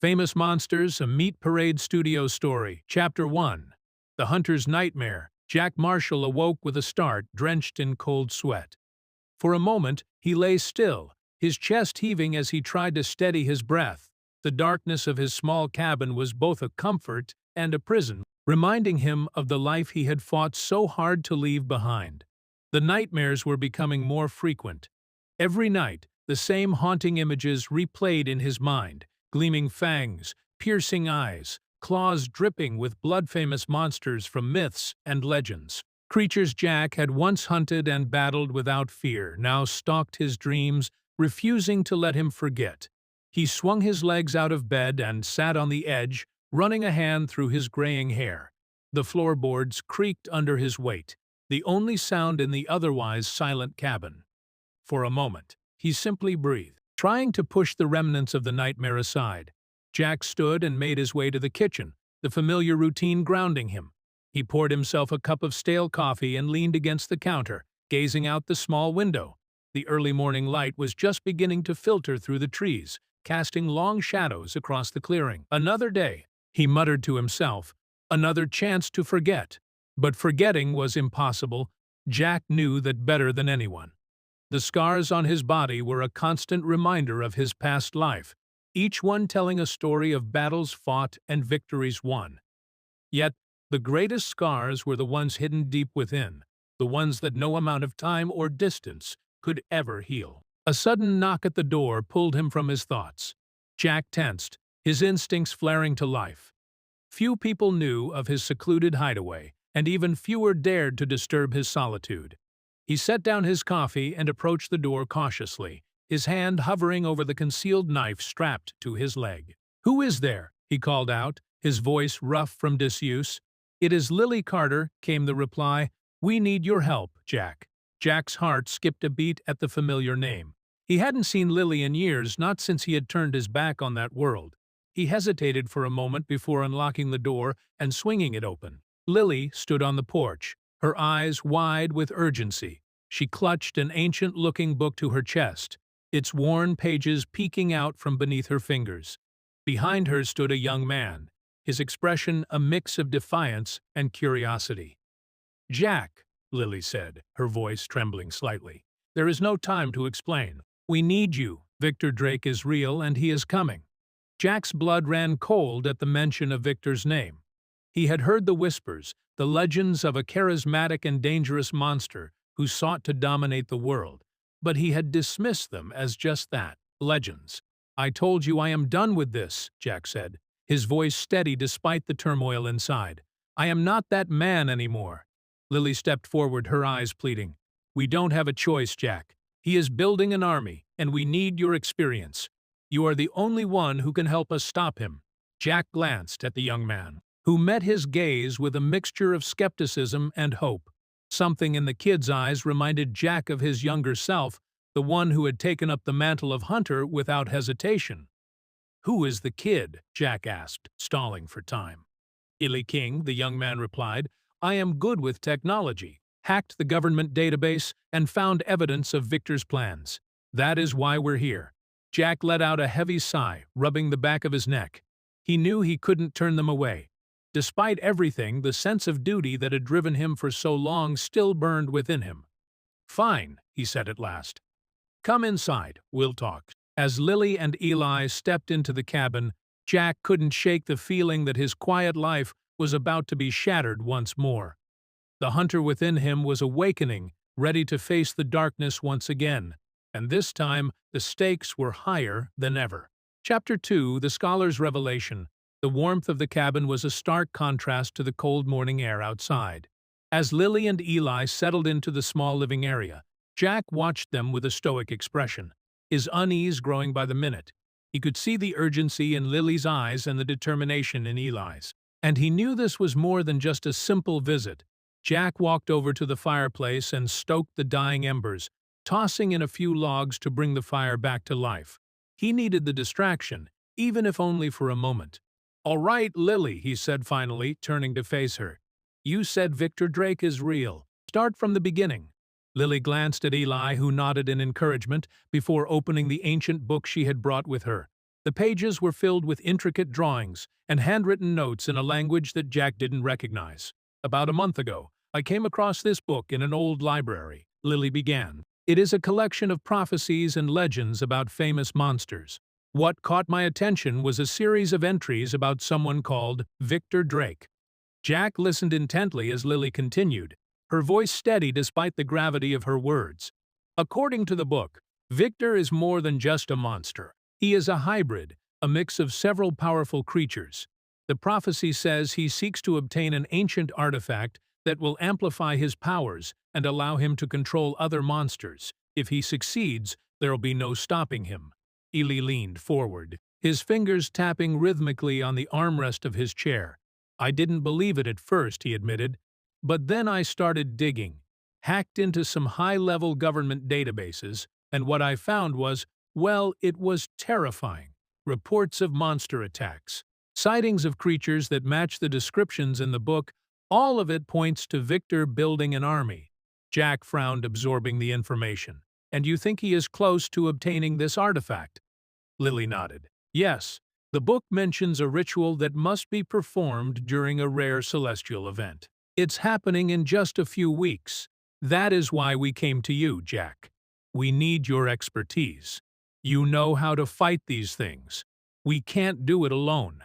Famous Monsters, a Meat Parade Studio Story. Chapter 1. The Hunter's Nightmare. Jack Marshall awoke with a start, drenched in cold sweat. For a moment, he lay still, his chest heaving as he tried to steady his breath. The darkness of his small cabin was both a comfort and a prison, reminding him of the life he had fought so hard to leave behind. The nightmares were becoming more frequent. Every night, the same haunting images replayed in his mind: gleaming fangs, piercing eyes, claws dripping with blood-famous monsters from myths and legends. Creatures Jack had once hunted and battled without fear now stalked his dreams, refusing to let him forget. He swung his legs out of bed and sat on the edge, running a hand through his graying hair. The floorboards creaked under his weight, the only sound in the otherwise silent cabin. For a moment, he simply breathed, trying to push the remnants of the nightmare aside. Jack stood and made his way to the kitchen, the familiar routine grounding him. He poured himself a cup of stale coffee and leaned against the counter, gazing out the small window. The early morning light was just beginning to filter through the trees, casting long shadows across the clearing. Another day, he muttered to himself, another chance to forget. But forgetting was impossible. Jack knew that better than anyone. The scars on his body were a constant reminder of his past life, each one telling a story of battles fought and victories won. Yet, the greatest scars were the ones hidden deep within, the ones that no amount of time or distance could ever heal. A sudden knock at the door pulled him from his thoughts. Jack tensed, his instincts flaring to life. Few people knew of his secluded hideaway, and even fewer dared to disturb his solitude. He set down his coffee and approached the door cautiously, his hand hovering over the concealed knife strapped to his leg. "Who is there?" he called out, his voice rough from disuse. "It is Lily Carter," came the reply. "We need your help, Jack." Jack's heart skipped a beat at the familiar name. He hadn't seen Lily in years, not since he had turned his back on that world. He hesitated for a moment before unlocking the door and swinging it open. Lily stood on the porch, her eyes wide with urgency. She clutched an ancient-looking book to her chest, its worn pages peeking out from beneath her fingers. Behind her stood a young man, his expression a mix of defiance and curiosity. "Jack," Lily said, her voice trembling slightly, "there is no time to explain. We need you. Victor Drake is real, and he is coming." Jack's blood ran cold at the mention of Victor's name. He had heard the whispers, the legends of a charismatic and dangerous monster who sought to dominate the world, but he had dismissed them as just that, legends. "I told you I am done with this," Jack said, his voice steady despite the turmoil inside. "I am not that man anymore." Lily stepped forward, her eyes pleading. "We don't have a choice, Jack. He is building an army, and we need your experience. You are the only one who can help us stop him." Jack glanced at the young man, who met his gaze with a mixture of skepticism and hope. Something in the kid's eyes reminded Jack of his younger self, the one who had taken up the mantle of hunter without hesitation. "Who is the kid?" Jack asked, stalling for time. "Illy King," the young man replied. "I am good with technology, hacked the government database, and found evidence of Victor's plans. That is why we're here." Jack let out a heavy sigh, rubbing the back of his neck. He knew he couldn't turn them away. Despite everything, the sense of duty that had driven him for so long still burned within him. "Fine," he said at last. "Come inside, we'll talk." As Lily and Eli stepped into the cabin, Jack couldn't shake the feeling that his quiet life was about to be shattered once more. The hunter within him was awakening, ready to face the darkness once again, and this time the stakes were higher than ever. Chapter 2: The Scholar's Revelation. The warmth of the cabin was a stark contrast to the cold morning air outside. As Lily and Eli settled into the small living area, Jack watched them with a stoic expression, his unease growing by the minute. He could see the urgency in Lily's eyes and the determination in Eli's. And he knew this was more than just a simple visit. Jack walked over to the fireplace and stoked the dying embers, tossing in a few logs to bring the fire back to life. He needed the distraction, even if only for a moment. "All right, Lily," he said finally, turning to face her. "You said Victor Drake is real. Start from the beginning." Lily glanced at Eli, who nodded in encouragement before opening the ancient book she had brought with her. The pages were filled with intricate drawings and handwritten notes in a language that Jack didn't recognize. "About a month ago, I came across this book in an old library," Lily began. "It is a collection of prophecies and legends about famous monsters. What caught my attention was a series of entries about someone called Victor Drake." Jack listened intently as Lily continued, her voice steady despite the gravity of her words. "According to the book, Victor is more than just a monster. He is a hybrid, a mix of several powerful creatures. The prophecy says he seeks to obtain an ancient artifact that will amplify his powers and allow him to control other monsters. If he succeeds, there'll be no stopping him." Ely leaned forward, his fingers tapping rhythmically on the armrest of his chair. "I didn't believe it at first," he admitted. "But then I started digging, hacked into some high-level government databases, and what I found was, well, it was terrifying. Reports of monster attacks, sightings of creatures that match the descriptions in the book, all of it points to Victor building an army." Jack frowned, absorbing the information. "And you think he is close to obtaining this artifact?" Lily nodded. "Yes. The book mentions a ritual that must be performed during a rare celestial event. It's happening in just a few weeks. That is why we came to you, Jack. We need your expertise. You know how to fight these things. We can't do it alone."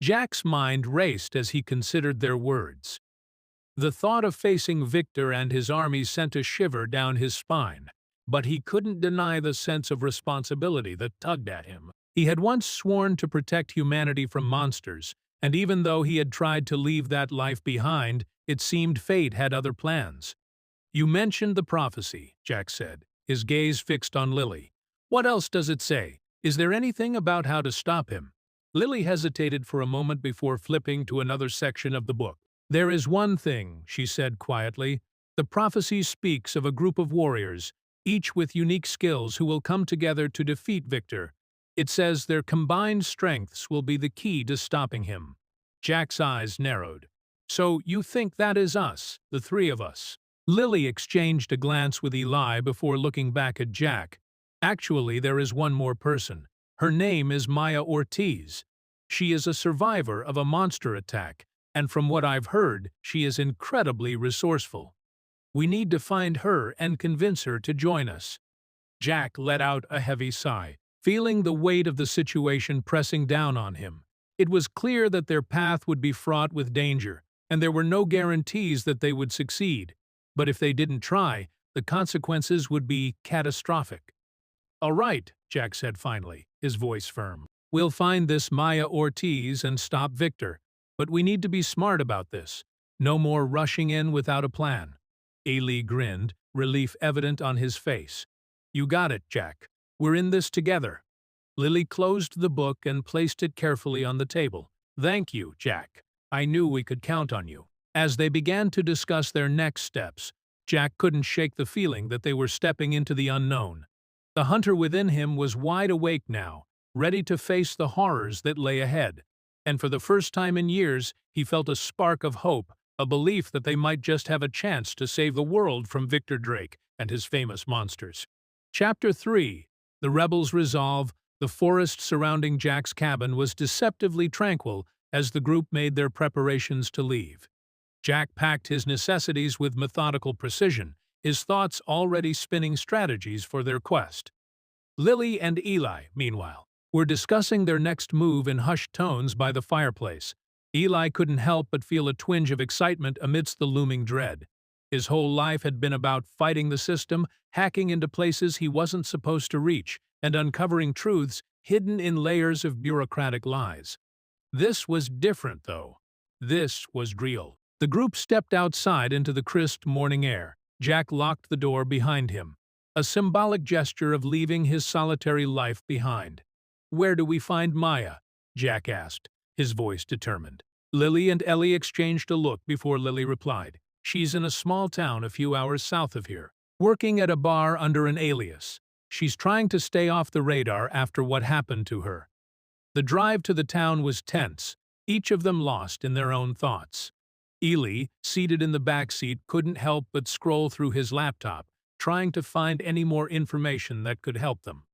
Jack's mind raced as he considered their words. The thought of facing Victor and his army sent a shiver down his spine, but he couldn't deny the sense of responsibility that tugged at him. He had once sworn to protect humanity from monsters, and even though he had tried to leave that life behind, it seemed fate had other plans. "You mentioned the prophecy," Jack said, his gaze fixed on Lily. "What else does it say? Is there anything about how to stop him?" Lily hesitated for a moment before flipping to another section of the book. "There is one thing," she said quietly. "The prophecy speaks of a group of warriors, each with unique skills, who will come together to defeat Victor. It says their combined strengths will be the key to stopping him." Jack's eyes narrowed. "So you think that is us, the three of us?" Lily exchanged a glance with Eli before looking back at Jack. "Actually, there is one more person. Her name is Maya Ortiz. She is a survivor of a monster attack, and from what I've heard, she is incredibly resourceful. We need to find her and convince her to join us." Jack let out a heavy sigh, feeling the weight of the situation pressing down on him. It was clear that their path would be fraught with danger, and there were no guarantees that they would succeed. But if they didn't try, the consequences would be catastrophic. "All right," Jack said finally, his voice firm. "We'll find this Maya Ortiz and stop Victor. But we need to be smart about this. No more rushing in without a plan." Ailey grinned, relief evident on his face. "You got it, Jack. We're in this together." Lily closed the book and placed it carefully on the table. "Thank you, Jack. I knew we could count on you." As they began to discuss their next steps, Jack couldn't shake the feeling that they were stepping into the unknown. The hunter within him was wide awake now, ready to face the horrors that lay ahead. And for the first time in years, he felt a spark of hope, a belief that they might just have a chance to save the world from Victor Drake and his famous monsters. Chapter 3. The Rebels' Resolve. The forest surrounding Jack's cabin was deceptively tranquil as the group made their preparations to leave. Jack packed his necessities with methodical precision, his thoughts already spinning strategies for their quest. Lily and Eli, meanwhile, were discussing their next move in hushed tones by the fireplace. Eli couldn't help but feel a twinge of excitement amidst the looming dread. His whole life had been about fighting the system, hacking into places he wasn't supposed to reach, and uncovering truths hidden in layers of bureaucratic lies. This was different, though. This was real. The group stepped outside into the crisp morning air. Jack locked the door behind him, a symbolic gesture of leaving his solitary life behind. "Where do we find Maya?" Jack asked, his voice determined. Lily and Ellie exchanged a look before Lily replied. "She's in a small town a few hours south of here, working at a bar under an alias. She's trying to stay off the radar after what happened to her." The drive to the town was tense, each of them lost in their own thoughts. Ely, seated in the back seat, couldn't help but scroll through his laptop, trying to find any more information that could help them.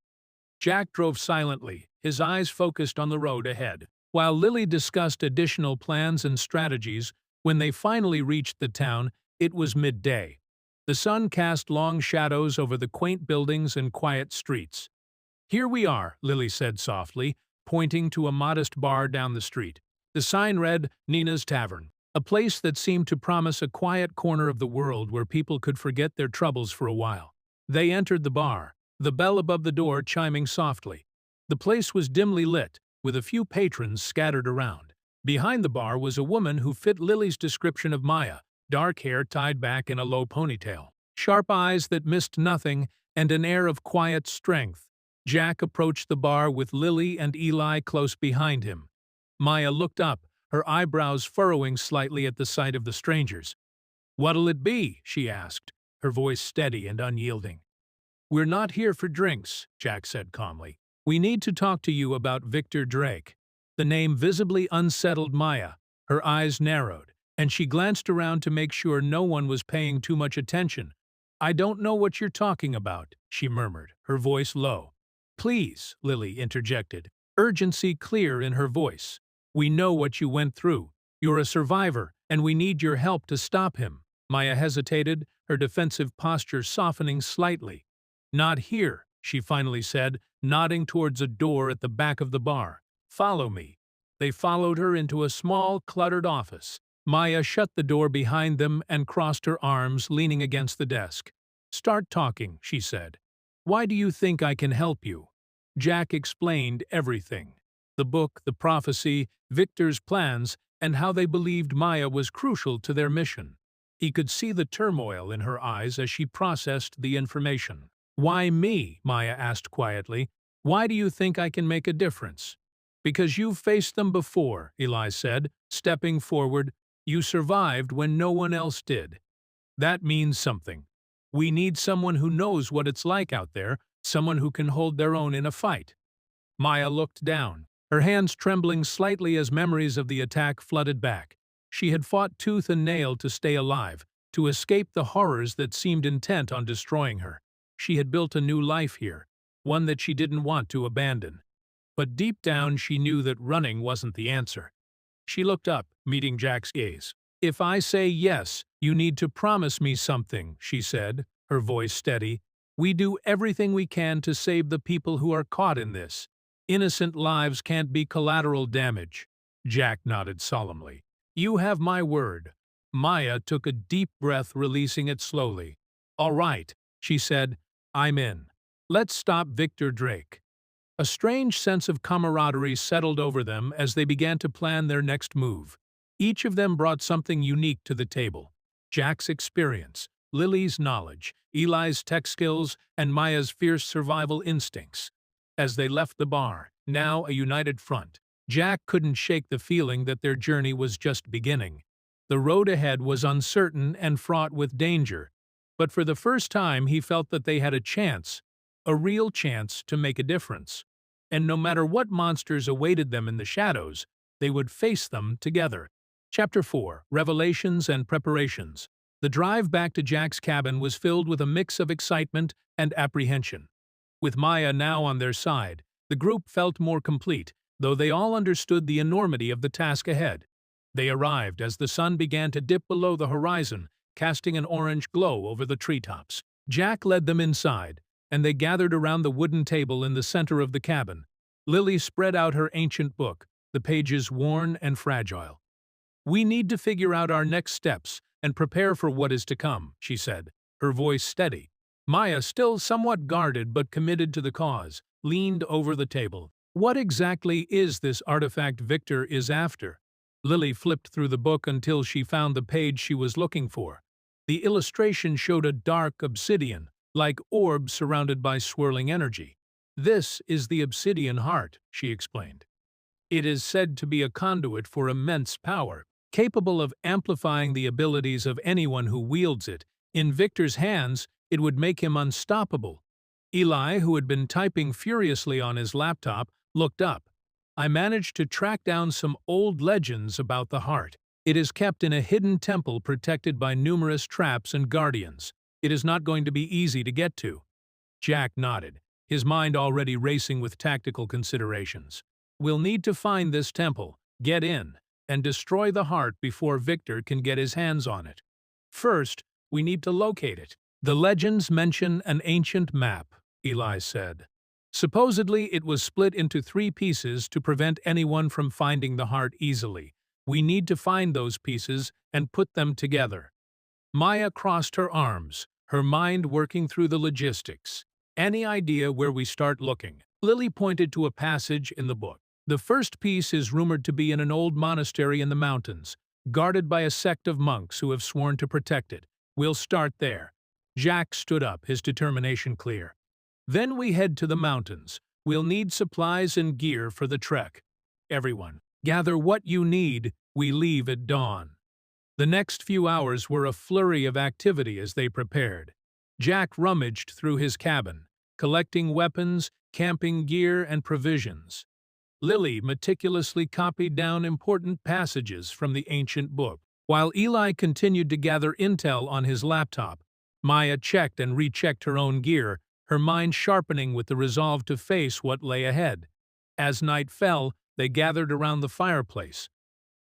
Jack drove silently, his eyes focused on the road ahead. While Lily discussed additional plans and strategies, when they finally reached the town, it was midday. The sun cast long shadows over the quaint buildings and quiet streets. "Here we are," Lily said softly, pointing to a modest bar down the street. The sign read, "Nina's Tavern," a place that seemed to promise a quiet corner of the world where people could forget their troubles for a while. They entered the bar, the bell above the door chiming softly. The place was dimly lit, with a few patrons scattered around. Behind the bar was a woman who fit Lily's description of Maya, dark hair tied back in a low ponytail, sharp eyes that missed nothing, and an air of quiet strength. Jack approached the bar with Lily and Eli close behind him. Maya looked up, her eyebrows furrowing slightly at the sight of the strangers. "What'll it be?" she asked, her voice steady and unyielding. "We're not here for drinks," Jack said calmly. "We need to talk to you about Victor Drake." The name visibly unsettled Maya. Her eyes narrowed, and she glanced around to make sure no one was paying too much attention. "I don't know what you're talking about," she murmured, her voice low. "Please," Lily interjected, urgency clear in her voice. "We know what you went through. You're a survivor, and we need your help to stop him." Maya hesitated, her defensive posture softening slightly. "Not here," she finally said, nodding towards a door at the back of the bar. "Follow me." They followed her into a small, cluttered office. Maya shut the door behind them and crossed her arms, leaning against the desk. "Start talking," she said. "Why do you think I can help you?" Jack explained everything. The book, the prophecy, Victor's plans, and how they believed Maya was crucial to their mission. He could see the turmoil in her eyes as she processed the information. "Why me?" Maya asked quietly. "Why do you think I can make a difference?" "Because you've faced them before," Eli said, stepping forward. "You survived when no one else did. That means something. We need someone who knows what it's like out there, someone who can hold their own in a fight." Maya looked down, her hands trembling slightly as memories of the attack flooded back. She had fought tooth and nail to stay alive, to escape the horrors that seemed intent on destroying her. She had built a new life here, one that she didn't want to abandon. But deep down she knew that running wasn't the answer. She looked up, meeting Jack's gaze. "If I say yes, you need to promise me something," she said, her voice steady. "We do everything we can to save the people who are caught in this. Innocent lives can't be collateral damage." Jack nodded solemnly. "You have my word." Maya took a deep breath, releasing it slowly. "All right," she said. "I'm in. Let's stop Victor Drake." A strange sense of camaraderie settled over them as they began to plan their next move. Each of them brought something unique to the table. Jack's experience, Lily's knowledge, Eli's tech skills, and Maya's fierce survival instincts. As they left the bar, now a united front, Jack couldn't shake the feeling that their journey was just beginning. The road ahead was uncertain and fraught with danger, but for the first time he felt that they had a real chance to make a difference. And no matter what monsters awaited them in the shadows, they would face them together. Chapter 4: Revelations and Preparations. The drive back to Jack's cabin was filled with a mix of excitement and apprehension. With Maya now on their side, the group felt more complete, though they all understood the enormity of the task ahead. They arrived as the sun began to dip below the horizon, casting an orange glow over the treetops. Jack led them inside, and they gathered around the wooden table in the center of the cabin. Lily spread out her ancient book, the pages worn and fragile. "We need to figure out our next steps and prepare for what is to come," she said, her voice steady. Maya, still somewhat guarded but committed to the cause, leaned over the table. "What exactly is this artifact Victor is after?" Lily flipped through the book until she found the page she was looking for. The illustration showed a dark obsidian, like orb surrounded by swirling energy. "This is the obsidian heart," she explained. "It is said to be a conduit for immense power, capable of amplifying the abilities of anyone who wields it. In Victor's hands, it would make him unstoppable." Eli, who had been typing furiously on his laptop, looked up. "I managed to track down some old legends about the heart. It is kept in a hidden temple protected by numerous traps and guardians. It is not going to be easy to get to." Jack nodded. his mind already racing with tactical considerations. "We'll need to find this temple, get in, and destroy the heart before Victor can get his hands on it. First, we need to locate it." "The legends mention an ancient map," Eli said. "Supposedly it was split into 3 pieces to prevent anyone from finding the heart easily. We need to find those pieces and put them together." Maya crossed her arms, her mind working through the logistics. "Any idea where we start looking?" Lily pointed to a passage in the book. "The first piece is rumored to be in an old monastery in the mountains, guarded by a sect of monks who have sworn to protect it. We'll start there." Jack stood up, his determination clear. "Then we head to the mountains. We'll need supplies and gear for the trek. Everyone, gather what you need. We leave at dawn." The next few hours were a flurry of activity as they prepared. Jack rummaged through his cabin, collecting weapons, camping gear, and provisions. Lily meticulously copied down important passages from the ancient book. While Eli continued to gather intel on his laptop, Maya checked and rechecked her own gear, her mind sharpening with the resolve to face what lay ahead. As night fell, they gathered around the fireplace.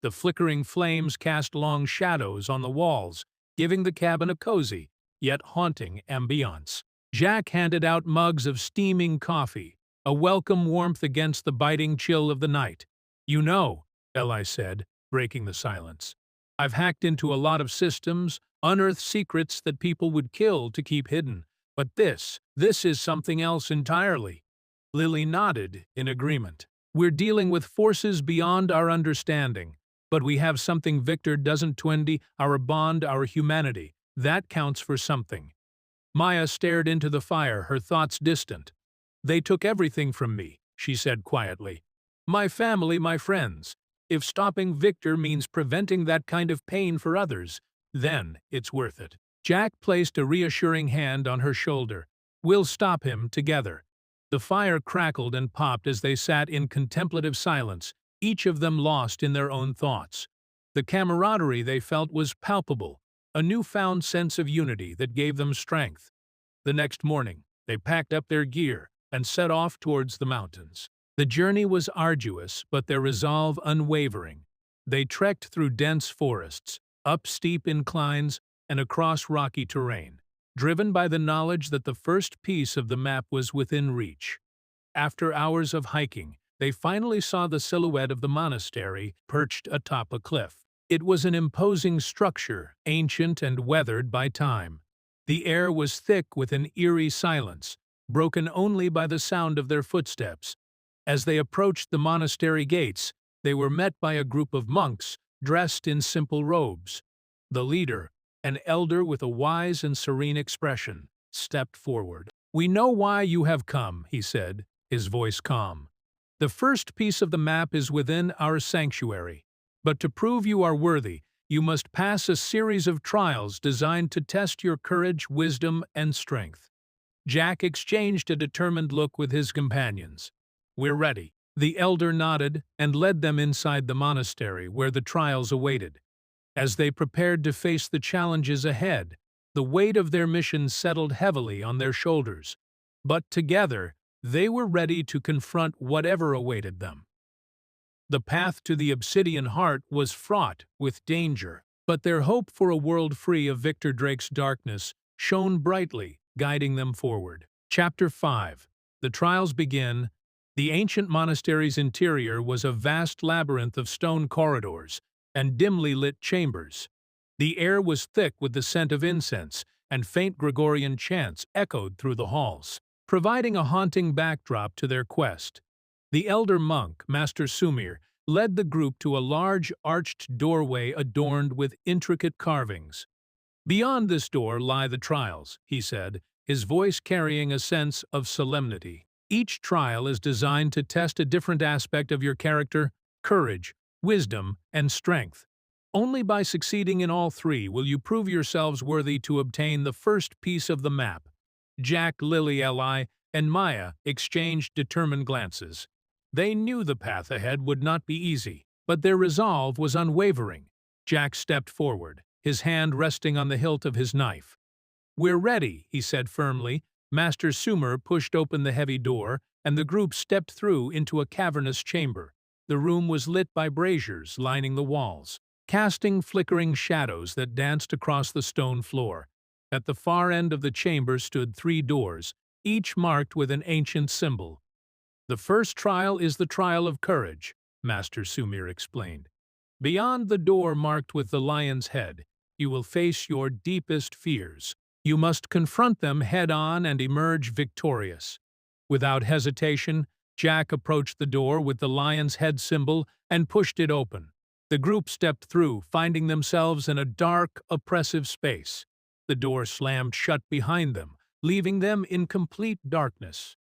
The flickering flames cast long shadows on the walls, giving the cabin a cozy, yet haunting ambiance. Jack handed out mugs of steaming coffee, a welcome warmth against the biting chill of the night. "You know," Eli said, breaking the silence, "I've hacked into a lot of systems, unearthed secrets that people would kill to keep hidden. But this is something else entirely." Lily nodded in agreement. "We're dealing with forces beyond our understanding. But we have something Victor doesn't. 20, our bond, our humanity. That counts for something." Maya stared into the fire, her thoughts distant. "They took everything from me," she said quietly. "My family, my friends. If stopping Victor means preventing that kind of pain for others, then it's worth it." Jack placed a reassuring hand on her shoulder. "We'll stop him together." The fire crackled and popped as they sat in contemplative silence, each of them lost in their own thoughts. The camaraderie they felt was palpable, a newfound sense of unity that gave them strength. The next morning, they packed up their gear and set off towards the mountains. The journey was arduous, but their resolve unwavering. They trekked through dense forests, up steep inclines, and across rocky terrain, driven by the knowledge that the first piece of the map was within reach. After hours of hiking, they finally saw the silhouette of the monastery perched atop a cliff. It was an imposing structure, ancient and weathered by time. The air was thick with an eerie silence, broken only by the sound of their footsteps. As they approached the monastery gates, they were met by a group of monks dressed in simple robes. The leader, an elder with a wise and serene expression, stepped forward. "We know why you have come," he said, his voice calm. "The first piece of the map is within our sanctuary. But to prove you are worthy, you must pass a series of trials designed to test your courage, wisdom, and strength." Jack exchanged a determined look with his companions. "We're ready." The elder nodded and led them inside the monastery where the trials awaited. As they prepared to face the challenges ahead, the weight of their mission settled heavily on their shoulders. But together, they were ready to confront whatever awaited them. The path to the Obsidian Heart was fraught with danger, but their hope for a world free of Victor Drake's darkness shone brightly, guiding them forward. Chapter 5. The trials begin. The ancient monastery's interior was a vast labyrinth of stone corridors and dimly lit chambers. The air was thick with the scent of incense, and faint Gregorian chants echoed through the halls, providing a haunting backdrop to their quest. The elder monk, Master Sumir, led the group to a large arched doorway adorned with intricate carvings. "Beyond this door lie the trials," he said, his voice carrying a sense of solemnity. "Each trial is designed to test a different aspect of your character, courage, wisdom, and strength. Only by succeeding in all 3 will you prove yourselves worthy to obtain the first piece of the map." Jack, Lily, Eli, and Maya exchanged determined glances. They knew the path ahead would not be easy, but their resolve was unwavering. Jack stepped forward, his hand resting on the hilt of his knife. "We're ready," he said firmly, Master Sumer pushed open the heavy door, and the group stepped through into a cavernous chamber. The room was lit by braziers lining the walls, casting flickering shadows that danced across the stone floor. At the far end of the chamber stood 3 doors, each marked with an ancient symbol. "The first trial is the trial of courage," Master Sumir explained. "Beyond the door marked with the lion's head, you will face your deepest fears. You must confront them head-on and emerge victorious." Without hesitation, Jack approached the door with the lion's head symbol and pushed it open. The group stepped through, finding themselves in a dark, oppressive space. The door slammed shut behind them, leaving them in complete darkness.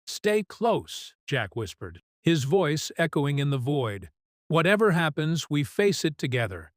"Stay close," Jack whispered, his voice echoing in the void. "Whatever happens, we face it together."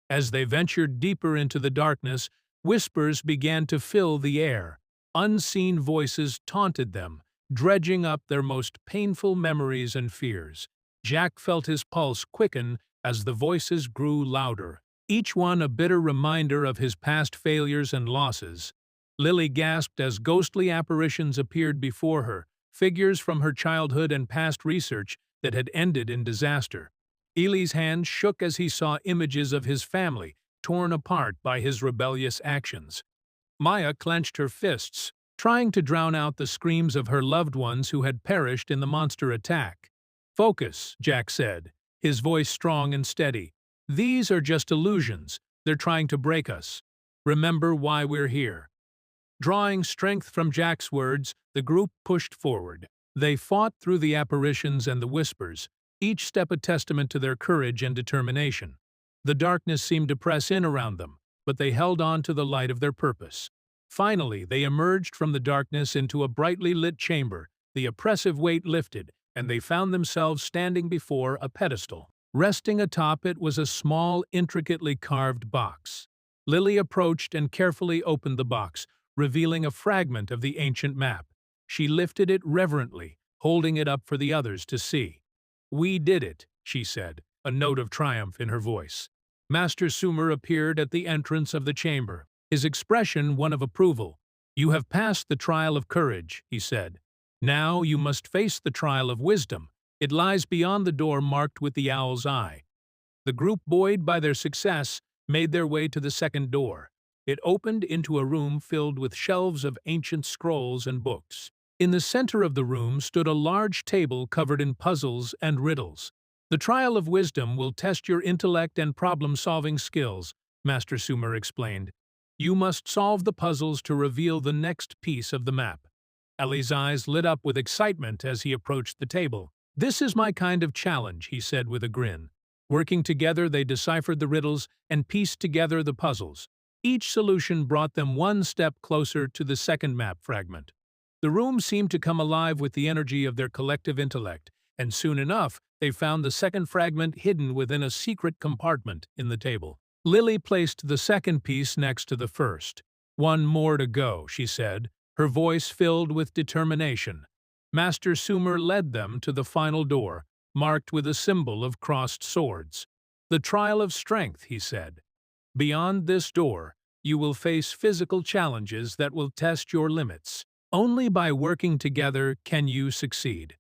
As they ventured deeper into the darkness, whispers began to fill the air. Unseen voices taunted them, dredging up their most painful memories and fears. Jack felt his pulse quicken as the voices grew louder, each one a bitter reminder of his past failures and losses. Lily gasped as ghostly apparitions appeared before her, figures from her childhood and past research that had ended in disaster. Eli's hand shook as he saw images of his family, torn apart by his rebellious actions. Maya clenched her fists, trying to drown out the screams of her loved ones who had perished in the monster attack. "Focus," Jack said, his voice strong and steady. "These are just illusions. They're trying to break us. Remember why we're here." Drawing strength from Jack's words, the group pushed forward. They fought through the apparitions and the whispers, each step a testament to their courage and determination. The darkness seemed to press in around them, but they held on to the light of their purpose. Finally, they emerged from the darkness into a brightly lit chamber. The oppressive weight lifted, and they found themselves standing before a pedestal. Resting atop it was a small, intricately carved box. Lily approached and carefully opened the box, revealing a fragment of the ancient map. She lifted it reverently, holding it up for the others to see. "We did it," she said, a note of triumph in her voice. Master Sumer appeared at the entrance of the chamber, his expression one of approval. "You have passed the trial of courage," he said. "Now you must face the trial of wisdom. It lies beyond the door marked with the owl's eye." The group, buoyed by their success, made their way to the second door. It opened into a room filled with shelves of ancient scrolls and books. In the center of the room stood a large table covered in puzzles and riddles. "The trial of wisdom will test your intellect and problem-solving skills," Master Sumer explained. "You must solve the puzzles to reveal the next piece of the map." Ellie's eyes lit up with excitement as he approached the table. "This is my kind of challenge," he said with a grin. Working together, they deciphered the riddles and pieced together the puzzles. Each solution brought them one step closer to the second map fragment. The room seemed to come alive with the energy of their collective intellect, and soon enough, they found the second fragment hidden within a secret compartment in the table. Lily placed the second piece next to the first. "One more to go," she said, her voice filled with determination. Master Sumer led them to the final door, marked with a symbol of crossed swords. "The trial of strength," he said. "Beyond this door, you will face physical challenges that will test your limits. Only by working together can you succeed."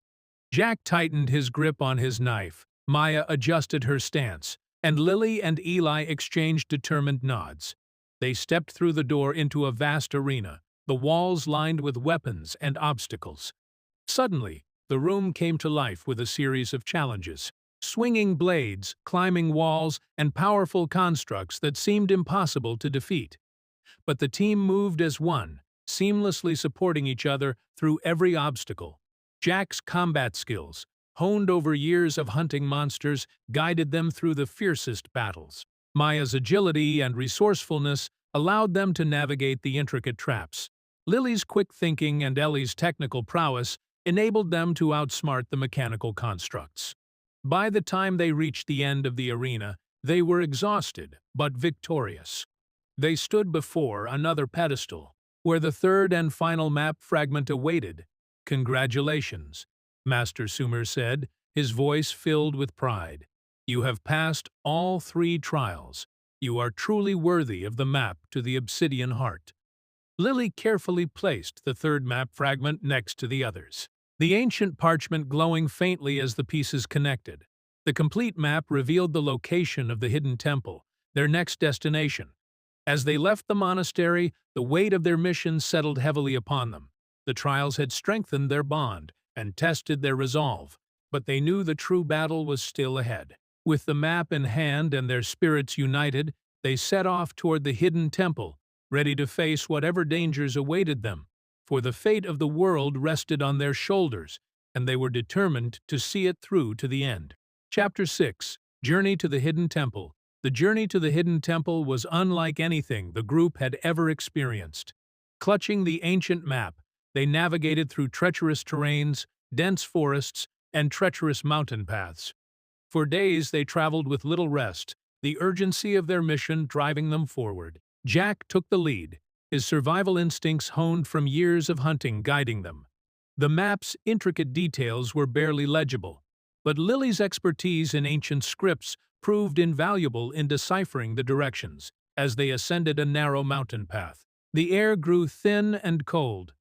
Jack tightened his grip on his knife, Maya adjusted her stance, and Lily and Eli exchanged determined nods. They stepped through the door into a vast arena, the walls lined with weapons and obstacles. Suddenly, the room came to life with a series of challenges. Swinging blades, climbing walls, and powerful constructs that seemed impossible to defeat. But the team moved as one, seamlessly supporting each other through every obstacle. Jack's combat skills, honed over years of hunting monsters, guided them through the fiercest battles. Maya's agility and resourcefulness allowed them to navigate the intricate traps. Lily's quick thinking and Ellie's technical prowess enabled them to outsmart the mechanical constructs. By the time they reached the end of the arena, they were exhausted but victorious. They stood before another pedestal, where the third and final map fragment awaited. "Congratulations," Master Sumer said, his voice filled with pride. "You have passed all 3 trials. You are truly worthy of the map to the Obsidian Heart." Lily carefully placed the third map fragment next to the others, the ancient parchment glowing faintly as the pieces connected. The complete map revealed the location of the hidden temple, their next destination. As they left the monastery, the weight of their mission settled heavily upon them. The trials had strengthened their bond and tested their resolve, but they knew the true battle was still ahead. With the map in hand and their spirits united, they set off toward the hidden temple, ready to face whatever dangers awaited them, for the fate of the world rested on their shoulders, and they were determined to see it through to the end. Chapter 6. Journey to the Hidden Temple. The journey to the Hidden Temple was unlike anything the group had ever experienced. Clutching the ancient map, they navigated through treacherous terrains, dense forests, and treacherous mountain paths. For days they traveled with little rest, the urgency of their mission driving them forward. Jack took the lead, his survival instincts honed from years of hunting guiding them. The map's intricate details were barely legible, but Lily's expertise in ancient scripts proved invaluable in deciphering the directions. As they ascended a narrow mountain path, the air grew thin and cold.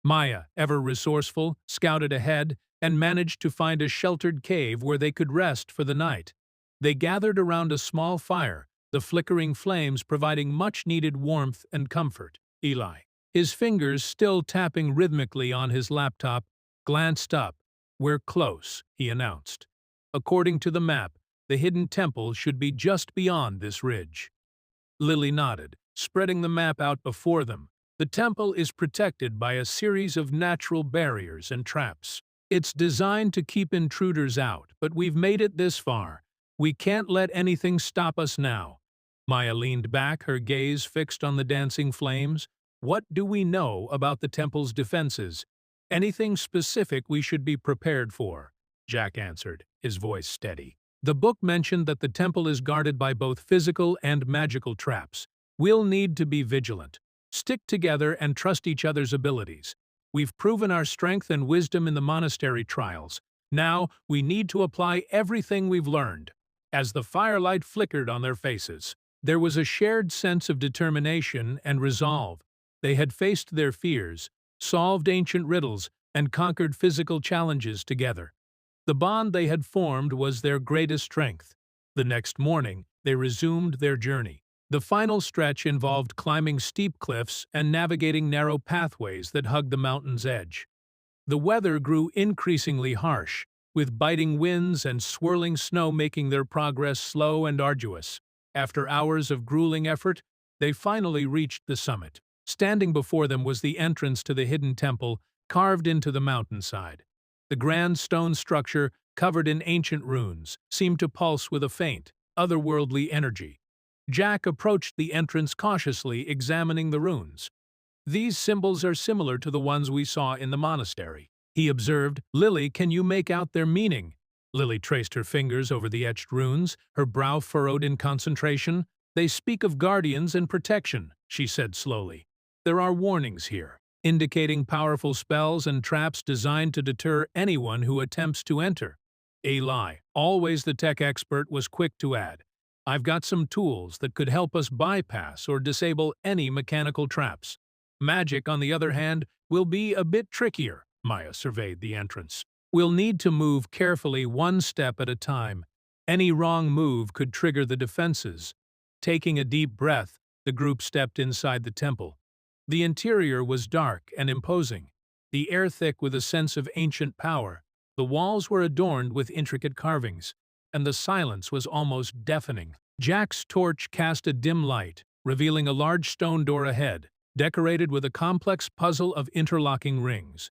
Maya, ever resourceful, scouted ahead and managed to find a sheltered cave where they could rest for the night. They gathered around a small fire, the flickering flames providing much-needed warmth and comfort. Eli, his fingers still tapping rhythmically on his laptop, glanced up. "We're close," he announced. "According to the map, the hidden temple should be just beyond this ridge." Lily nodded, spreading the map out before them. "The temple is protected by a series of natural barriers and traps. It's designed to keep intruders out, but we've made it this far. We can't let anything stop us now." Maya leaned back, her gaze fixed on the dancing flames. "What do we know about the temple's defenses? Anything specific we should be prepared for?" Jack answered, his voice steady. "The book mentioned that the temple is guarded by both physical and magical traps. We'll need to be vigilant. Stick together and trust each other's abilities. We've proven our strength and wisdom in the monastery trials. Now, we need to apply everything we've learned." As the firelight flickered on their faces, there was a shared sense of determination and resolve. They had faced their fears, solved ancient riddles, and conquered physical challenges together. The bond they had formed was their greatest strength. The next morning, they resumed their journey. The final stretch involved climbing steep cliffs and navigating narrow pathways that hugged the mountain's edge. The weather grew increasingly harsh, with biting winds and swirling snow making their progress slow and arduous. After hours of grueling effort, they finally reached the summit. Standing before them was the entrance to the hidden temple, carved into the mountainside. The grand stone structure, covered in ancient runes, seemed to pulse with a faint, otherworldly energy. Jack approached the entrance cautiously, examining the runes. "These symbols are similar to the ones we saw in the monastery," he observed. "Lily, can you make out their meaning?" Lily traced her fingers over the etched runes, her brow furrowed in concentration. "They speak of guardians and protection," she said slowly. "There are warnings here, indicating powerful spells and traps designed to deter anyone who attempts to enter." Eli, always the tech expert, was quick to add, "I've got some tools that could help us bypass or disable any mechanical traps. Magic, on the other hand, will be a bit trickier." Maya surveyed the entrance. "We'll need to move carefully, one step at a time. Any wrong move could trigger the defenses." Taking a deep breath, the group stepped inside the temple. The interior was dark and imposing, the air thick with a sense of ancient power. The walls were adorned with intricate carvings, and the silence was almost deafening. Jack's torch cast a dim light, revealing a large stone door ahead, decorated with a complex puzzle of interlocking rings.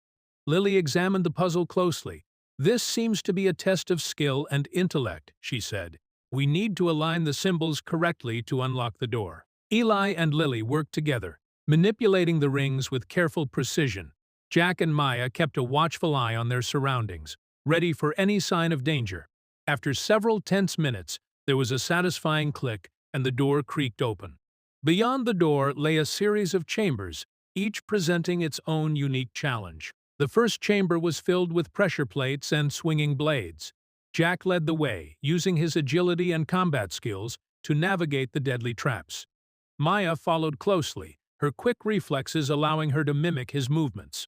Lily examined the puzzle closely. "This seems to be a test of skill and intellect," she said. "We need to align the symbols correctly to unlock the door." Eli and Lily worked together, manipulating the rings with careful precision. Jack and Maya kept a watchful eye on their surroundings, ready for any sign of danger. After several tense minutes, there was a satisfying click, and the door creaked open. Beyond the door lay a series of chambers, each presenting its own unique challenge. The first chamber was filled with pressure plates and swinging blades. Jack led the way, using his agility and combat skills to navigate the deadly traps. Maya followed closely, her quick reflexes allowing her to mimic his movements.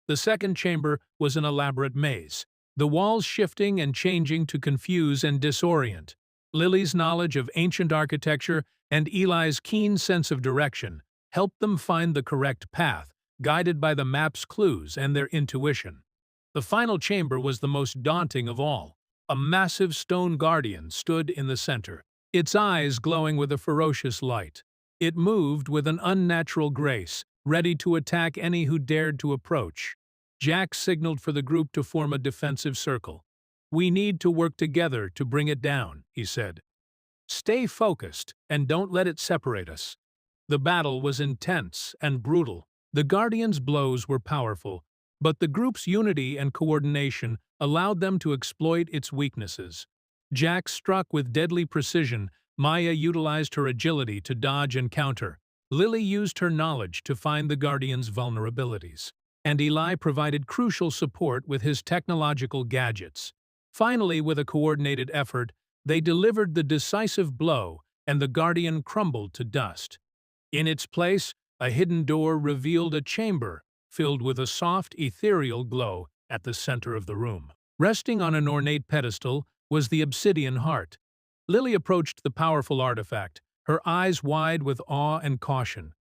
The second chamber was an elaborate maze, the walls shifting and changing to confuse and disorient. Lily's knowledge of ancient architecture and Eli's keen sense of direction helped them find the correct path, guided by the map's clues and their intuition. The final chamber was the most daunting of all. A massive stone guardian stood in the center, its eyes glowing with a ferocious light. It moved with an unnatural grace, ready to attack any who dared to approach. Jack signaled for the group to form a defensive circle. "We need to work together to bring it down," he said. "Stay focused and don't let it separate us." The battle was intense and brutal. The Guardian's blows were powerful, but the group's unity and coordination allowed them to exploit its weaknesses. Jack struck with deadly precision, Maya utilized her agility to dodge and counter, Lily used her knowledge to find the Guardian's vulnerabilities, and Eli provided crucial support with his technological gadgets. Finally, with a coordinated effort, they delivered the decisive blow, and the Guardian crumbled to dust. In its place, a hidden door revealed a chamber filled with a soft, ethereal glow at the center of the room. Resting on an ornate pedestal was the obsidian heart. Lily approached the powerful artifact, her eyes wide with awe and caution.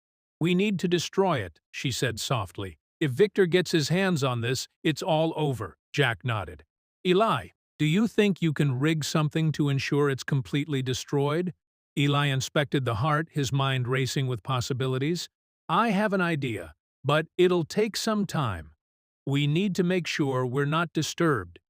"We need to destroy it," she said softly. "If Victor gets his hands on this, it's all over." Jack nodded. "Eli, do you think you can rig something to ensure it's completely destroyed?" Eli inspected the heart, his mind racing with possibilities. "I have an idea, but it'll take some time. We need to make sure we're not disturbed."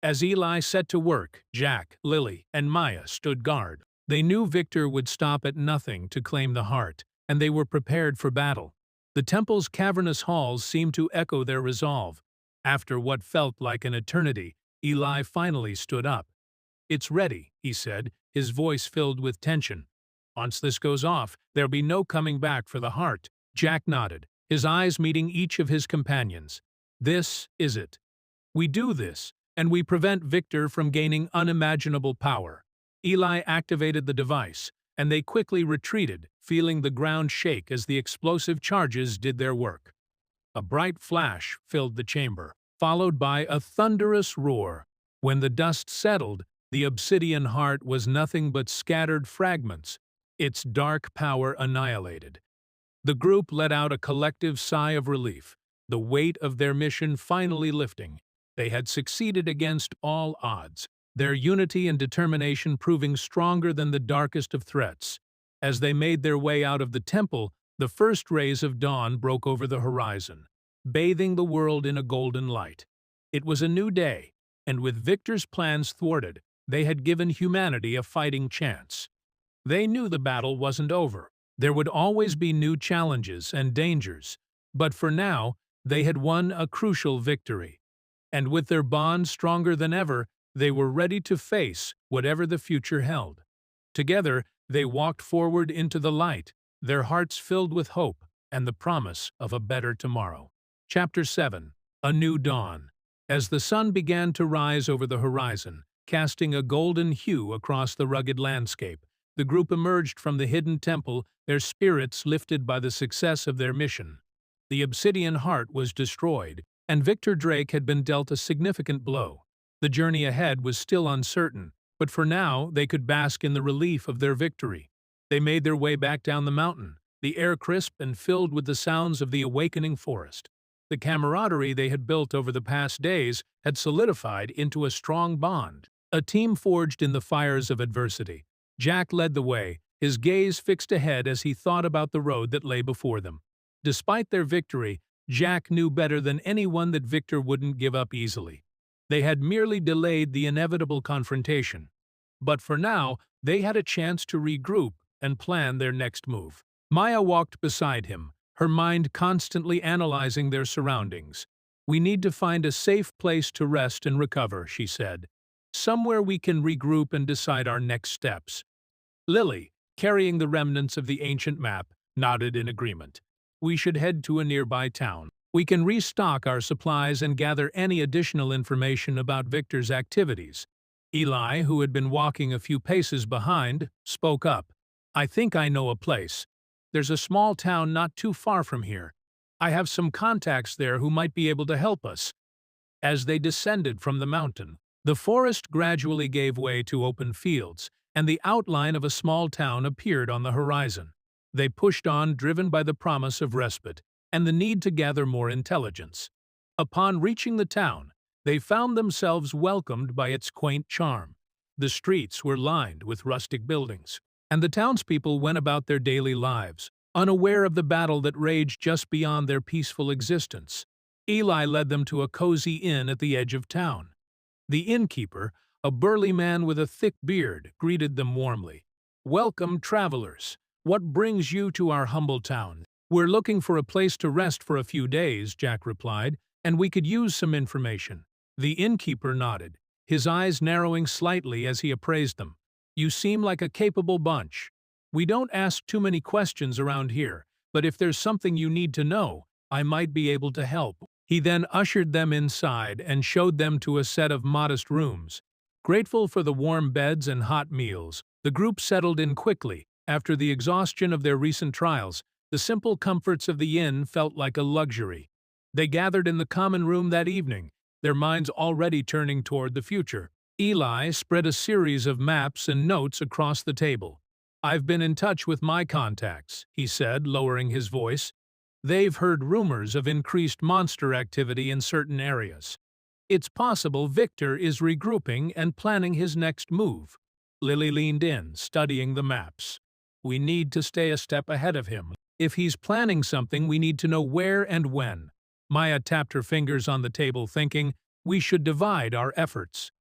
As Eli set to work, Jack, Lily, and Maya stood guard. They knew Victor would stop at nothing to claim the heart, and they were prepared for battle. The temple's cavernous halls seemed to echo their resolve. After what felt like an eternity, Eli finally stood up. "It's ready," he said, his voice filled with tension. "Once this goes off, there'll be no coming back for the heart." Jack nodded, his eyes meeting each of his companions. "This is it. We do this, and we prevent Victor from gaining unimaginable power." Eli activated the device, and they quickly retreated, feeling the ground shake as the explosive charges did their work. A bright flash filled the chamber, followed by a thunderous roar. When the dust settled, the obsidian heart was nothing but scattered fragments, its dark power annihilated. The group let out a collective sigh of relief, the weight of their mission finally lifting. They had succeeded against all odds, their unity and determination proving stronger than the darkest of threats. As they made their way out of the temple, the first rays of dawn broke over the horizon, bathing the world in a golden light. It was a new day, and with Victor's plans thwarted, they had given humanity a fighting chance. They knew the battle wasn't over. There would always be new challenges and dangers, but for now, they had won a crucial victory. And with their bond stronger than ever, they were ready to face whatever the future held. Together, they walked forward into the light, their hearts filled with hope and the promise of a better tomorrow. Chapter 7. A New Dawn. As the sun began to rise over the horizon, casting a golden hue across the rugged landscape, the group emerged from the hidden temple, their spirits lifted by the success of their mission. The obsidian heart was destroyed, and Victor Drake had been dealt a significant blow. The journey ahead was still uncertain, but for now they could bask in the relief of their victory. They made their way back down the mountain, the air crisp and filled with the sounds of the awakening forest. The camaraderie they had built over the past days had solidified into a strong bond, a team forged in the fires of adversity. Jack led the way, his gaze fixed ahead as he thought about the road that lay before them. Despite their victory, Jack knew better than anyone that Victor wouldn't give up easily. They had merely delayed the inevitable confrontation. But for now, they had a chance to regroup and plan their next move. Maya walked beside him, her mind constantly analyzing their surroundings. "We need to find a safe place to rest and recover," she said. "Somewhere we can regroup and decide our next steps." Lily, carrying the remnants of the ancient map, nodded in agreement. "We should head to a nearby town. We can restock our supplies and gather any additional information about Victor's activities." Eli, who had been walking a few paces behind, spoke up. "I think I know a place. there's a small town not too far from here. I have some contacts there who might be able to help us." As they descended from the mountain, the forest gradually gave way to open fields, and the outline of a small town appeared on the horizon. They pushed on, driven by the promise of respite and the need to gather more intelligence. Upon reaching the town, they found themselves welcomed by its quaint charm. The streets were lined with rustic buildings, and the townspeople went about their daily lives, unaware of the battle that raged just beyond their peaceful existence. Eli led them to a cozy inn at the edge of town. The innkeeper, a burly man with a thick beard, greeted them warmly. "Welcome, travelers. What brings you to our humble town?" "We're looking for a place to rest for a few days," Jack replied, "and we could use some information." The innkeeper nodded, his eyes narrowing slightly as he appraised them. "You seem like a capable bunch. We don't ask too many questions around here, but if there's something you need to know, I might be able to help." He then ushered them inside and showed them to a set of modest rooms. Grateful for the warm beds and hot meals, the group settled in quickly. After the exhaustion of their recent trials, the simple comforts of the inn felt like a luxury. They gathered in the common room that evening, their minds already turning toward the future. Eli spread a series of maps and notes across the table. "I've been in touch with my contacts," he said, lowering his voice. "They've heard rumors of increased monster activity in certain areas. It's possible Victor is regrouping and planning his next move." Lily leaned in, studying the maps. "We need to stay a step ahead of him. If he's planning something, we need to know where and when." Maya tapped her fingers on the table, thinking, "We should divide our efforts.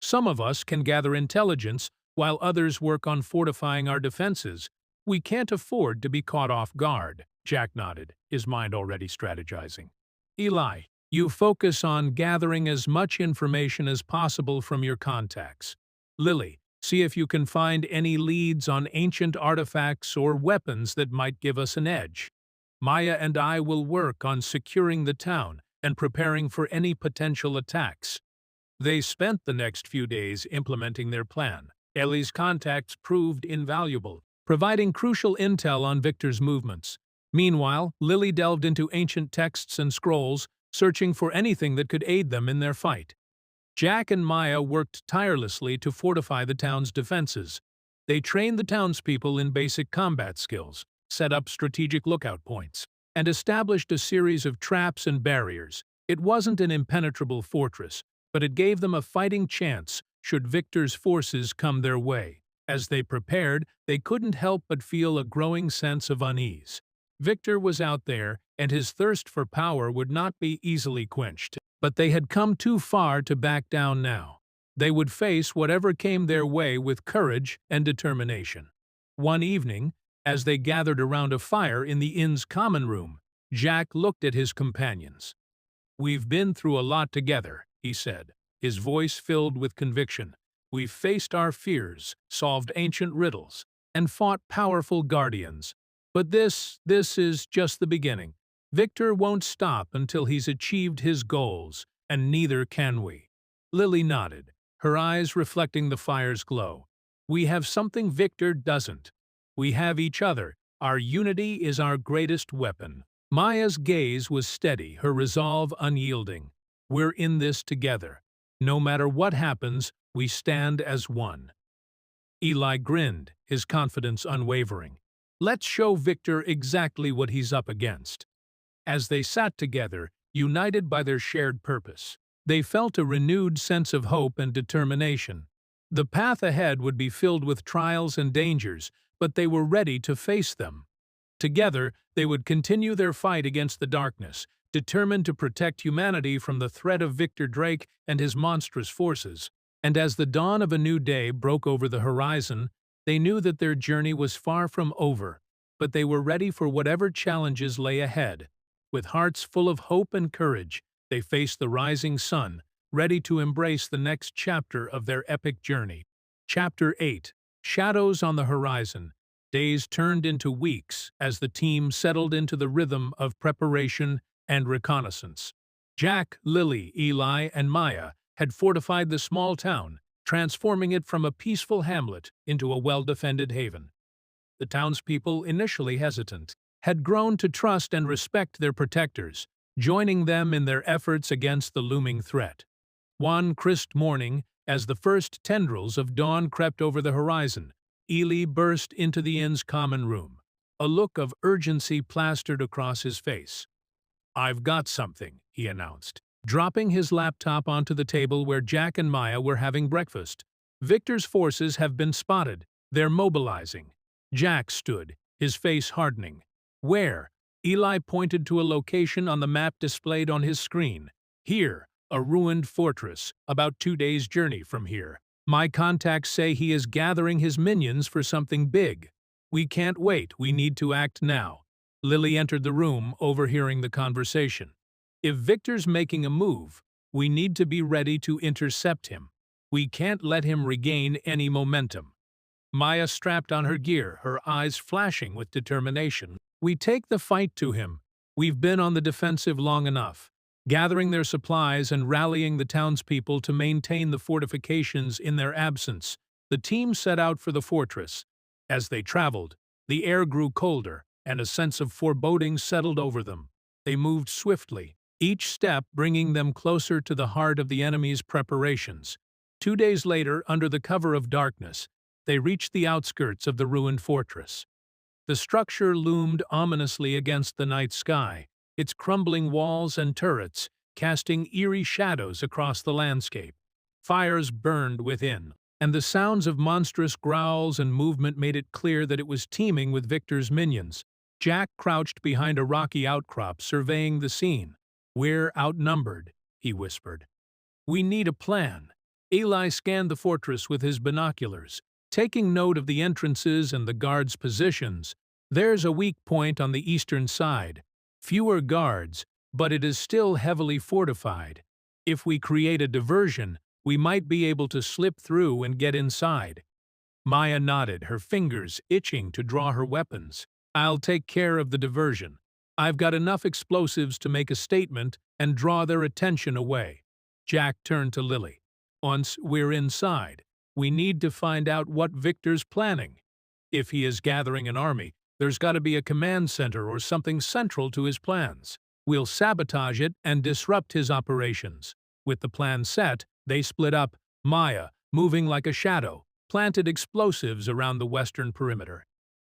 Some of us can gather intelligence, while others work on fortifying our defenses. We can't afford to be caught off guard." Jack nodded, his mind already strategizing. "Eli, you focus on gathering as much information as possible from your contacts. Lily, see if you can find any leads on ancient artifacts or weapons that might give us an edge. Maya and I will work on securing the town and preparing for any potential attacks." They spent the next few days implementing their plan. Ellie's contacts proved invaluable, providing crucial intel on Victor's movements. Meanwhile, Lily delved into ancient texts and scrolls, searching for anything that could aid them in their fight. Jack and Maya worked tirelessly to fortify the town's defenses. They trained the townspeople in basic combat skills, set up strategic lookout points, and established a series of traps and barriers. It wasn't an impenetrable fortress, but it gave them a fighting chance should Victor's forces come their way. As they prepared, they couldn't help but feel a growing sense of unease. Victor was out there, and his thirst for power would not be easily quenched. But they had come too far to back down now. They would face whatever came their way with courage and determination. One evening, as they gathered around a fire in the inn's common room, Jack looked at his companions. "We've been through a lot together," he said, his voice filled with conviction. "We've faced our fears, solved ancient riddles, and fought powerful guardians. But this is just the beginning. Victor won't stop until he's achieved his goals, and neither can we." Lily nodded, her eyes reflecting the fire's glow. "We have something Victor doesn't. We have each other. Our unity is our greatest weapon." Maya's gaze was steady, her resolve unyielding. "We're in this together. No matter what happens, we stand as one." Eli grinned, his confidence unwavering. "Let's show Victor exactly what he's up against." As they sat together, united by their shared purpose, they felt a renewed sense of hope and determination. The path ahead would be filled with trials and dangers, but they were ready to face them. Together, they would continue their fight against the darkness, determined to protect humanity from the threat of Victor Drake and his monstrous forces. And as the dawn of a new day broke over the horizon, they knew that their journey was far from over, but they were ready for whatever challenges lay ahead. With hearts full of hope and courage, they faced the rising sun, ready to embrace the next chapter of their epic journey. Chapter 8. Shadows on the Horizon. Days turned into weeks as the team settled into the rhythm of preparation and reconnaissance. Jack, Lily, Eli, and Maya had fortified the small town, transforming it from a peaceful hamlet into a well-defended haven. The townspeople, initially hesitant, had grown to trust and respect their protectors, joining them in their efforts against the looming threat. One crisp morning, as the first tendrils of dawn crept over the horizon, Ely burst into the inn's common room. A look of urgency plastered across his face. "I've got something," he announced, dropping his laptop onto the table where Jack and Maya were having breakfast. "Victor's forces have been spotted. They're mobilizing." Jack stood, his face hardening. "Where?" Ely pointed to a location on the map displayed on his screen. "Here, a ruined fortress, about 2 days' journey from here. My contacts say he is gathering his minions for something big. We can't wait, we need to act now." Lily entered the room, overhearing the conversation. "If Victor's making a move, we need to be ready to intercept him. We can't let him regain any momentum." Maya strapped on her gear, her eyes flashing with determination. "We take the fight to him. We've been on the defensive long enough." Gathering their supplies and rallying the townspeople to maintain the fortifications in their absence, the team set out for the fortress. As they traveled, the air grew colder, and a sense of foreboding settled over them. They moved swiftly, each step bringing them closer to the heart of the enemy's preparations. 2 days later, under the cover of darkness, they reached the outskirts of the ruined fortress. The structure loomed ominously against the night sky, its crumbling walls and turrets casting eerie shadows across the landscape. Fires burned within, and the sounds of monstrous growls and movement made it clear that it was teeming with Victor's minions. Jack crouched behind a rocky outcrop, surveying the scene. "We're outnumbered," he whispered. "We need a plan." Eli scanned the fortress with his binoculars, taking note of the entrances and the guards' positions. "There's a weak point on the eastern side. Fewer guards, but it is still heavily fortified. If we create a diversion, we might be able to slip through and get inside." Maya nodded, her fingers itching to draw her weapons. "I'll take care of the diversion. I've got enough explosives to make a statement and draw their attention away." Jack turned to Lily. "Once we're inside, we need to find out what Victor's planning. If he is gathering an army, there's got to be a command center or something central to his plans. We'll sabotage it and disrupt his operations." With the plan set, they split up. Maya, moving like a shadow, planted explosives around the western perimeter.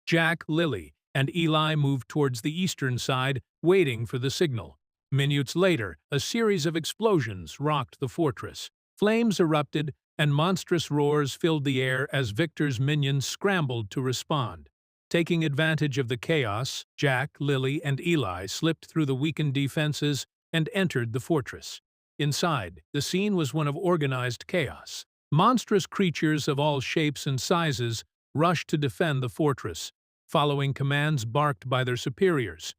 Jack, Lily, and Eli moved towards the eastern side, waiting for the signal. Minutes later, a series of explosions rocked the fortress. Flames erupted, and monstrous roars filled the air as Victor's minions scrambled to respond. Taking advantage of the chaos, Jack, Lily, and Eli slipped through the weakened defenses and entered the fortress. Inside, the scene was one of organized chaos. Monstrous creatures of all shapes and sizes rushed to defend the fortress, following commands barked by their superiors.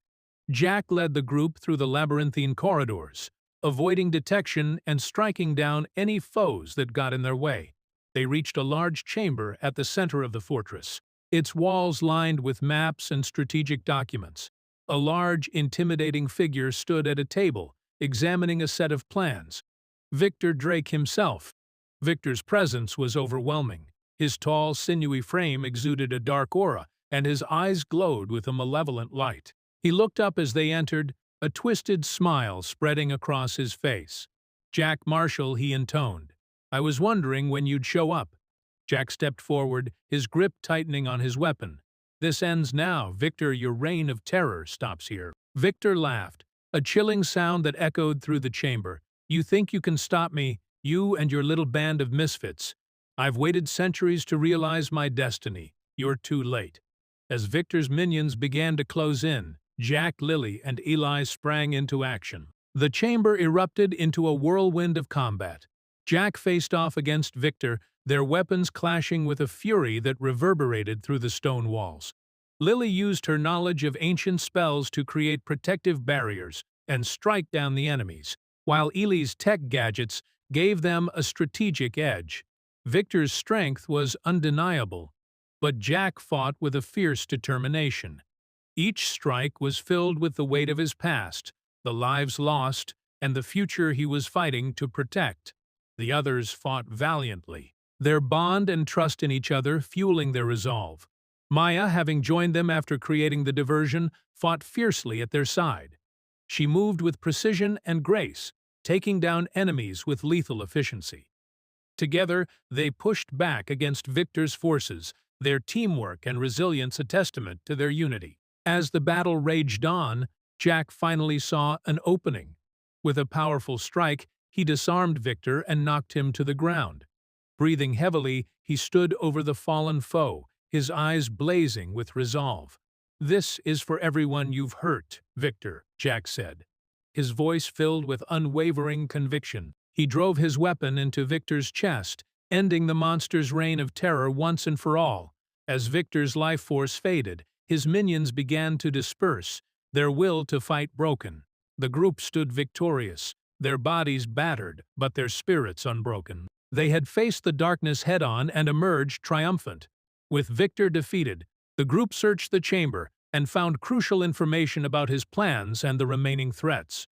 Jack led the group through the labyrinthine corridors, avoiding detection and striking down any foes that got in their way. They reached a large chamber at the center of the fortress, its walls lined with maps and strategic documents. A large, intimidating figure stood at a table, examining a set of plans. Victor Drake himself. Victor's presence was overwhelming. His tall, sinewy frame exuded a dark aura, and his eyes glowed with a malevolent light. He looked up as they entered, a twisted smile spreading across his face. "Jack Marshall," he intoned. "I was wondering when you'd show up." Jack stepped forward, his grip tightening on his weapon. "This ends now, Victor. Your reign of terror stops here." Victor laughed, a chilling sound that echoed through the chamber. "You think you can stop me, you and your little band of misfits? I've waited centuries to realize my destiny. You're too late." As Victor's minions began to close in, Jack, Lily, and Eli sprang into action. The chamber erupted into a whirlwind of combat. Jack faced off against Victor, their weapons clashing with a fury that reverberated through the stone walls. Lily used her knowledge of ancient spells to create protective barriers and strike down the enemies, while Eli's tech gadgets gave them a strategic edge. Victor's strength was undeniable, but Jack fought with a fierce determination. Each strike was filled with the weight of his past, the lives lost, and the future he was fighting to protect. The others fought valiantly, their bond and trust in each other fueling their resolve. Maya, having joined them after creating the diversion, fought fiercely at their side. She moved with precision and grace, taking down enemies with lethal efficiency. Together, they pushed back against Victor's forces, their teamwork and resilience a testament to their unity. As the battle raged on, Jack finally saw an opening. With a powerful strike, he disarmed Victor and knocked him to the ground. Breathing heavily, he stood over the fallen foe, his eyes blazing with resolve. "This is for everyone you've hurt, Victor," Jack said. His voice filled with unwavering conviction. He drove his weapon into Victor's chest, ending the monster's reign of terror once and for all. As Victor's life force faded, his minions began to disperse, their will to fight broken. The group stood victorious, their bodies battered, but their spirits unbroken. They had faced the darkness head-on and emerged triumphant. With Victor defeated, the group searched the chamber and found crucial information about his plans and the remaining threats.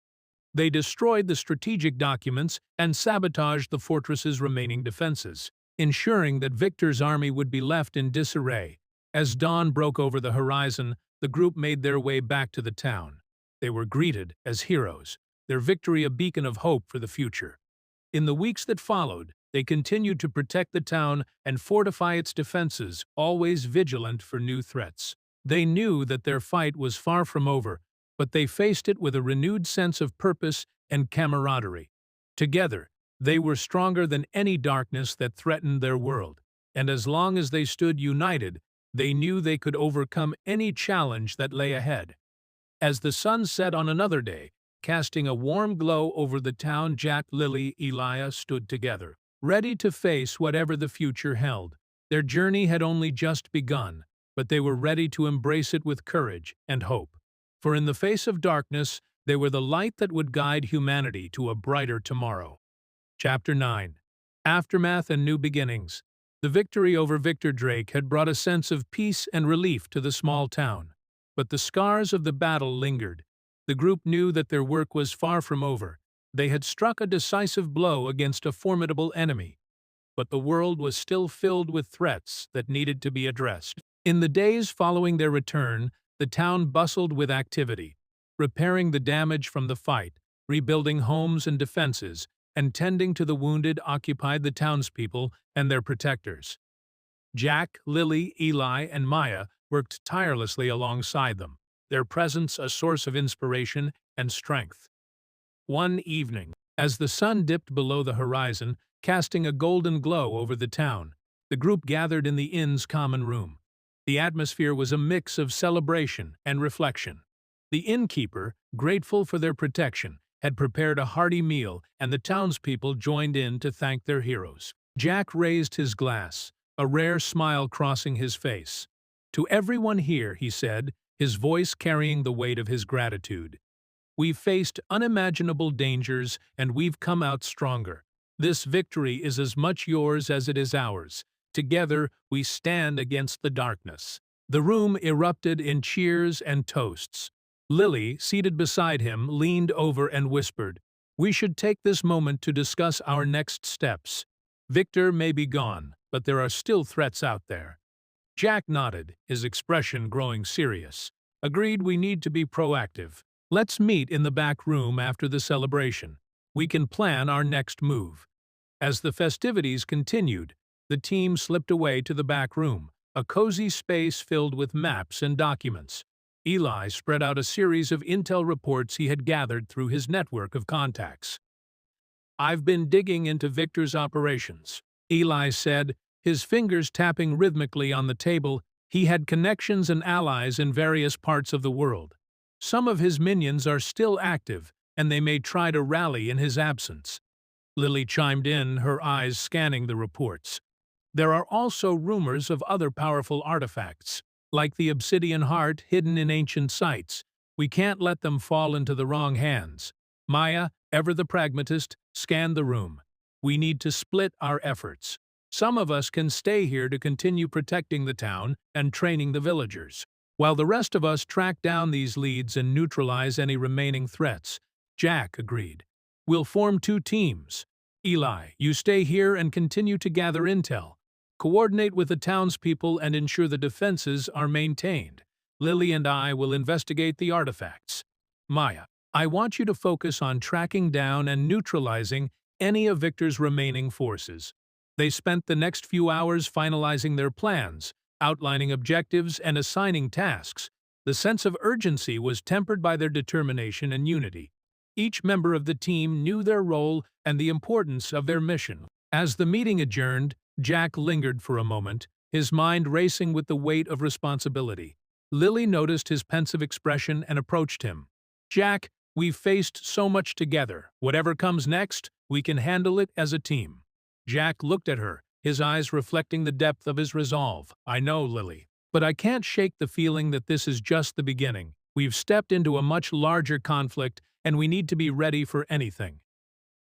They destroyed the strategic documents and sabotaged the fortress's remaining defenses, ensuring that Victor's army would be left in disarray. As dawn broke over the horizon, the group made their way back to the town. They were greeted as heroes, their victory a beacon of hope for the future. In the weeks that followed, they continued to protect the town and fortify its defenses, always vigilant for new threats. They knew that their fight was far from over, but they faced it with a renewed sense of purpose and camaraderie. Together, they were stronger than any darkness that threatened their world, and as long as they stood united, they knew they could overcome any challenge that lay ahead. As the sun set on another day, casting a warm glow over the town, Jack, Lily, Eli stood together, ready to face whatever the future held. Their journey had only just begun, but they were ready to embrace it with courage and hope. For in the face of darkness, they were the light that would guide humanity to a brighter tomorrow. Chapter 9. Aftermath and New Beginnings. The victory over Victor Drake had brought a sense of peace and relief to the small town. But the scars of the battle lingered. The group knew that their work was far from over. They had struck a decisive blow against a formidable enemy. But the world was still filled with threats that needed to be addressed. In the days following their return, the town bustled with activity, repairing the damage from the fight, rebuilding homes and defenses, and tending to the wounded occupied the townspeople and their protectors. Jack, Lily, Eli, and Maya worked tirelessly alongside them, their presence a source of inspiration and strength. One evening, as the sun dipped below the horizon, casting a golden glow over the town, the group gathered in the inn's common room. The atmosphere was a mix of celebration and reflection. The innkeeper, grateful for their protection, had prepared a hearty meal, and the townspeople joined in to thank their heroes. Jack raised his glass, a rare smile crossing his face. "To everyone here," he said, his voice carrying the weight of his gratitude. "We've faced unimaginable dangers, and we've come out stronger. This victory is as much yours as it is ours. Together, we stand against the darkness." The room erupted in cheers and toasts. Lily, seated beside him, leaned over and whispered, "We should take this moment to discuss our next steps. Victor may be gone, but there are still threats out there." Jack nodded, his expression growing serious. "Agreed, we need to be proactive. Let's meet in the back room after the celebration. We can plan our next move." As the festivities continued, the team slipped away to the back room, a cozy space filled with maps and documents. Eli spread out a series of intel reports he had gathered through his network of contacts. "I've been digging into Victor's operations," Eli said, his fingers tapping rhythmically on the table. He had connections and allies in various parts of the world. Some of his minions are still active, and they may try to rally in his absence. Lily chimed in, her eyes scanning the reports. "There are also rumors of other powerful artifacts, like the obsidian heart hidden in ancient sites. We can't let them fall into the wrong hands." Maya, ever the pragmatist, scanned the room. "We need to split our efforts. Some of us can stay here to continue protecting the town and training the villagers, while the rest of us track down these leads and neutralize any remaining threats." Jack agreed. "We'll form two teams. Eli, you stay here and continue to gather intel. Coordinate with the townspeople and ensure the defenses are maintained. Lily and I will investigate the artifacts. Maya, I want you to focus on tracking down and neutralizing any of Victor's remaining forces. They spent the next few hours finalizing their plans, outlining objectives, and assigning tasks. The sense of urgency was tempered by their determination and unity. Each member of the team knew their role and the importance of their mission. As the meeting adjourned, Jack lingered for a moment, his mind racing with the weight of responsibility. Lily noticed his pensive expression and approached him. "Jack, we've faced so much together. Whatever comes next, we can handle it as a team." Jack looked at her, his eyes reflecting the depth of his resolve. "I know, Lily, but I can't shake the feeling that this is just the beginning. We've stepped into a much larger conflict, and we need to be ready for anything."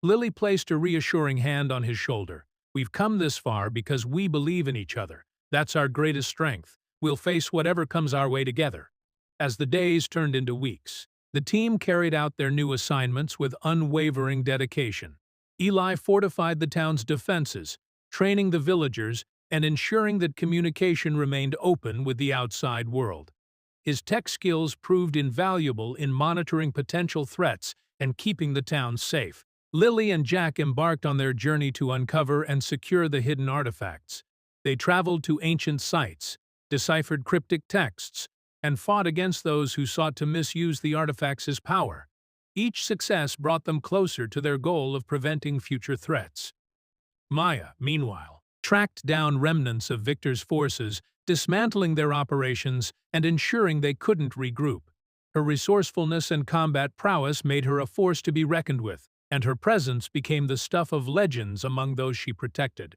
Lily placed a reassuring hand on his shoulder. "We've come this far because we believe in each other. That's our greatest strength. We'll face whatever comes our way together." As the days turned into weeks, the team carried out their new assignments with unwavering dedication. Eli fortified the town's defenses, training the villagers and ensuring that communication remained open with the outside world. His tech skills proved invaluable in monitoring potential threats and keeping the town safe. Lily and Jack embarked on their journey to uncover and secure the hidden artifacts. They traveled to ancient sites, deciphered cryptic texts, and fought against those who sought to misuse the artifacts' power. Each success brought them closer to their goal of preventing future threats. Maya, meanwhile, tracked down remnants of Victor's forces, dismantling their operations and ensuring they couldn't regroup. Her resourcefulness and combat prowess made her a force to be reckoned with, and her presence became the stuff of legends among those she protected.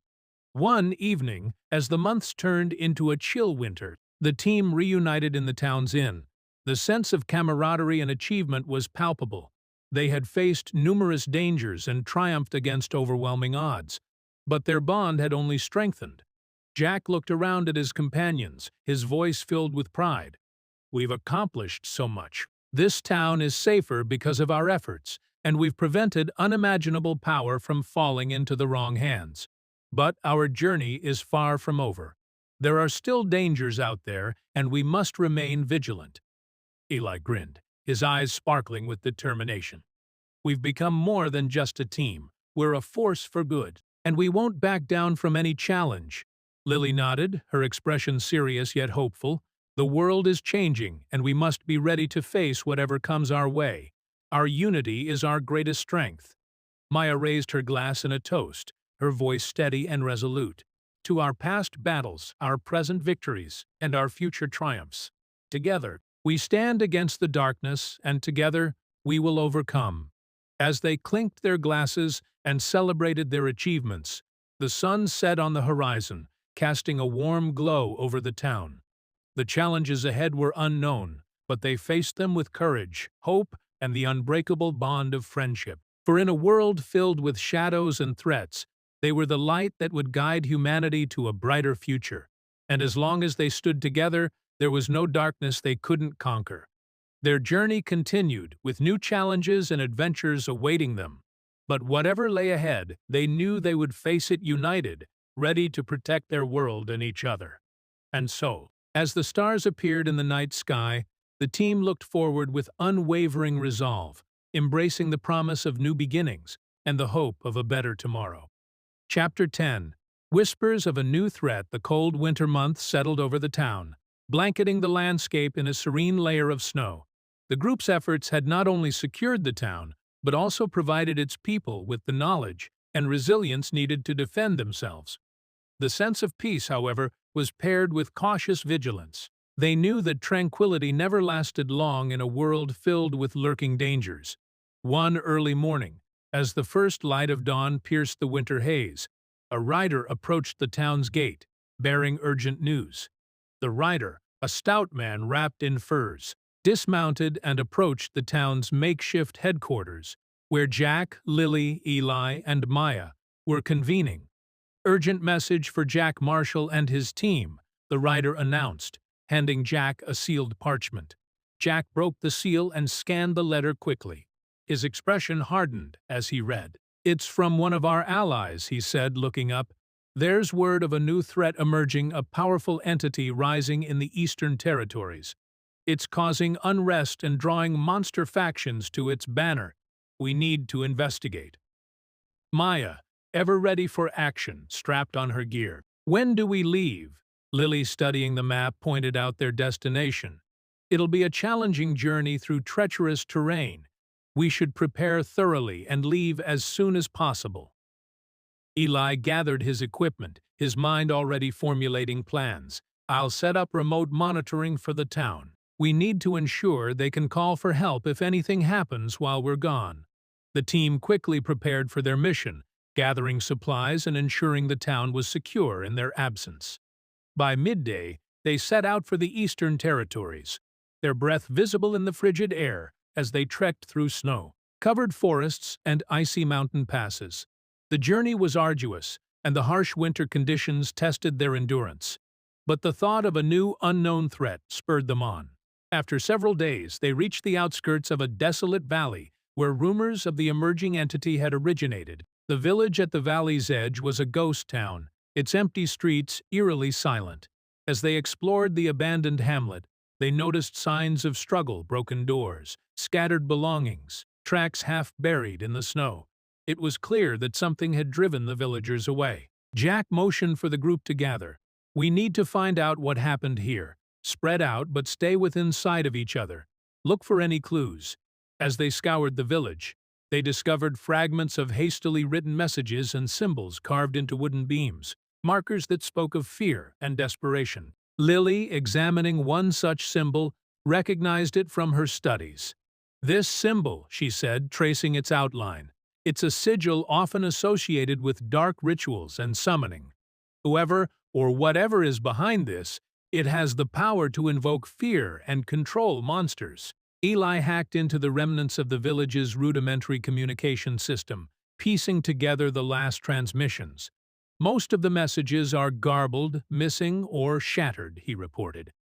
One evening, as the months turned into a chill winter, the team reunited in the town's inn. The sense of camaraderie and achievement was palpable. They had faced numerous dangers and triumphed against overwhelming odds, but their bond had only strengthened. Jack looked around at his companions, his voice filled with pride. "We've accomplished so much. This town is safer because of our efforts, and we've prevented unimaginable power from falling into the wrong hands. But our journey is far from over. There are still dangers out there, and we must remain vigilant." Eli grinned, his eyes sparkling with determination. "We've become more than just a team. We're a force for good, and we won't back down from any challenge." Lily nodded, her expression serious yet hopeful. "The world is changing, and we must be ready to face whatever comes our way. Our unity is our greatest strength." Maya raised her glass in a toast, her voice steady and resolute. "To our past battles, our present victories, and our future triumphs. Together, we stand against the darkness, and together, we will overcome." As they clinked their glasses and celebrated their achievements, the sun set on the horizon, casting a warm glow over the town. The challenges ahead were unknown, but they faced them with courage, hope, and the unbreakable bond of friendship. For in a world filled with shadows and threats, they were the light that would guide humanity to a brighter future. And as long as they stood together, there was no darkness they couldn't conquer. Their journey continued, with new challenges and adventures awaiting them. But whatever lay ahead, they knew they would face it united, ready to protect their world and each other. And so, as the stars appeared in the night sky, the team looked forward with unwavering resolve, embracing the promise of new beginnings and the hope of a better tomorrow. Chapter 10. Whispers of a new threat. The cold winter months settled over the town, blanketing the landscape in a serene layer of snow. The group's efforts had not only secured the town, but also provided its people with the knowledge and resilience needed to defend themselves. The sense of peace, however, was paired with cautious vigilance. They knew that tranquility never lasted long in a world filled with lurking dangers. One early morning, as the first light of dawn pierced the winter haze, a rider approached the town's gate, bearing urgent news. The rider, a stout man wrapped in furs, dismounted and approached the town's makeshift headquarters, where Jack, Lily, Eli, and Maya were convening. "Urgent message for Jack Marshall and his team," the rider announced, handing Jack a sealed parchment. Jack broke the seal and scanned the letter quickly. His expression hardened as he read. "It's from one of our allies," he said, looking up. There's word of a new threat emerging, a powerful entity rising in the Eastern Territories. It's causing unrest and drawing monster factions to its banner. We need to investigate. Maya, ever ready for action, strapped on her gear. When do we leave? Lily, studying the map, pointed out their destination. It'll be a challenging journey through treacherous terrain. We should prepare thoroughly and leave as soon as possible. Eli gathered his equipment, his mind already formulating plans. I'll set up remote monitoring for the town. We need to ensure they can call for help if anything happens while we're gone. The team quickly prepared for their mission, gathering supplies and ensuring the town was secure in their absence. By midday, they set out for the Eastern Territories, their breath visible in the frigid air as they trekked through snow-covered forests and icy mountain passes. The journey was arduous, and the harsh winter conditions tested their endurance. But the thought of a new, unknown threat spurred them on. After several days, they reached the outskirts of a desolate valley where rumors of the emerging entity had originated. The village at the valley's edge was a ghost town, its empty streets eerily silent. As they explored the abandoned hamlet, they noticed signs of struggle, broken doors, scattered belongings, tracks half buried in the snow. It was clear that something had driven the villagers away. Jack motioned for the group to gather. We need to find out what happened here. Spread out, but stay within sight of each other. Look for any clues. As they scoured the village, they discovered fragments of hastily written messages and symbols carved into wooden beams, markers that spoke of fear and desperation. Lily, examining one such symbol, recognized it from her studies. This symbol, she said, tracing its outline. It's a sigil often associated with dark rituals and summoning. Whoever or whatever is behind this, it has the power to invoke fear and control monsters. Eli hacked into the remnants of the village's rudimentary communication system, piecing together the last transmissions. Most of the messages are garbled, missing, or shattered, he reported.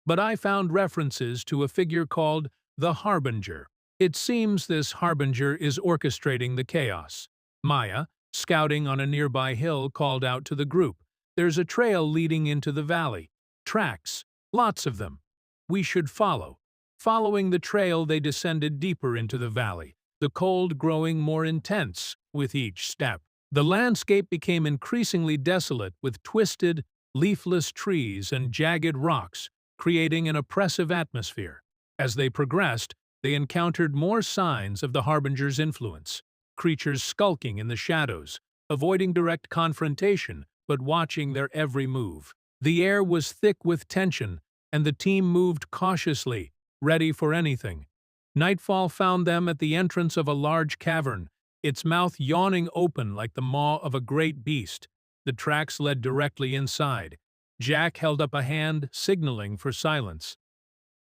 But I found references to a figure called the Harbinger. It seems this Harbinger is orchestrating the chaos. Maya, scouting on a nearby hill, called out to the group. There's a trail leading into the valley. Tracks. Lots of them. We should follow. Following the trail, they descended deeper into the valley, the cold growing more intense with each step. The landscape became increasingly desolate with twisted, leafless trees and jagged rocks, creating an oppressive atmosphere. As they progressed, they encountered more signs of the Harbinger's influence, creatures skulking in the shadows, avoiding direct confrontation but watching their every move. The air was thick with tension, and the team moved cautiously, ready for anything. Nightfall found them at the entrance of a large cavern, its mouth yawning open like the maw of a great beast. The tracks led directly inside. Jack held up a hand, signaling for silence.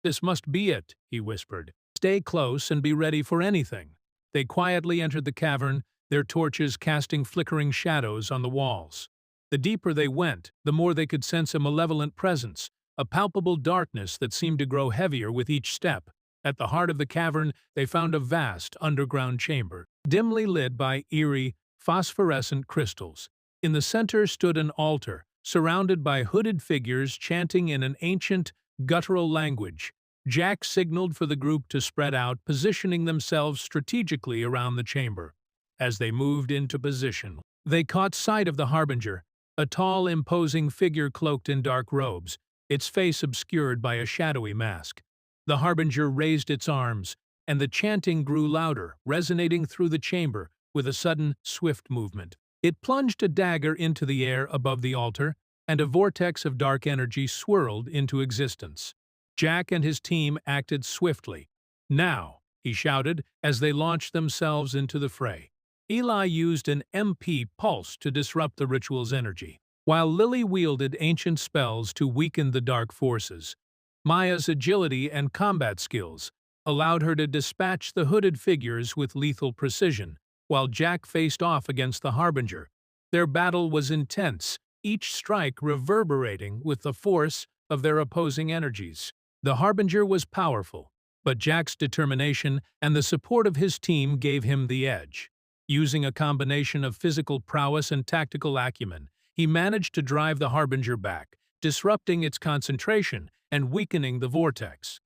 "This must be it," he whispered. "Stay close and be ready for anything." They quietly entered the cavern, their torches casting flickering shadows on the walls. The deeper they went, the more they could sense a malevolent presence, a palpable darkness that seemed to grow heavier with each step. At the heart of the cavern, they found a vast underground chamber, dimly lit by eerie, phosphorescent crystals. In the center stood an altar, surrounded by hooded figures chanting in an ancient, guttural language. Jack signaled for the group to spread out, positioning themselves strategically around the chamber. As they moved into position, they caught sight of the Harbinger, a tall, imposing figure cloaked in dark robes, its face obscured by a shadowy mask. The Harbinger raised its arms, and the chanting grew louder, resonating through the chamber with a sudden, swift movement. It plunged a dagger into the air above the altar, and a vortex of dark energy swirled into existence. Jack and his team acted swiftly. "Now," he shouted as they launched themselves into the fray. Eli used an MP pulse to disrupt the ritual's energy, while Lily wielded ancient spells to weaken the dark forces. Maya's agility and combat skills allowed her to dispatch the hooded figures with lethal precision, while Jack faced off against the Harbinger. Their battle was intense, each strike reverberating with the force of their opposing energies. The Harbinger was powerful, but Jack's determination and the support of his team gave him the edge. Using a combination of physical prowess and tactical acumen, he managed to drive the Harbinger back, disrupting its concentration and weakening the vortex.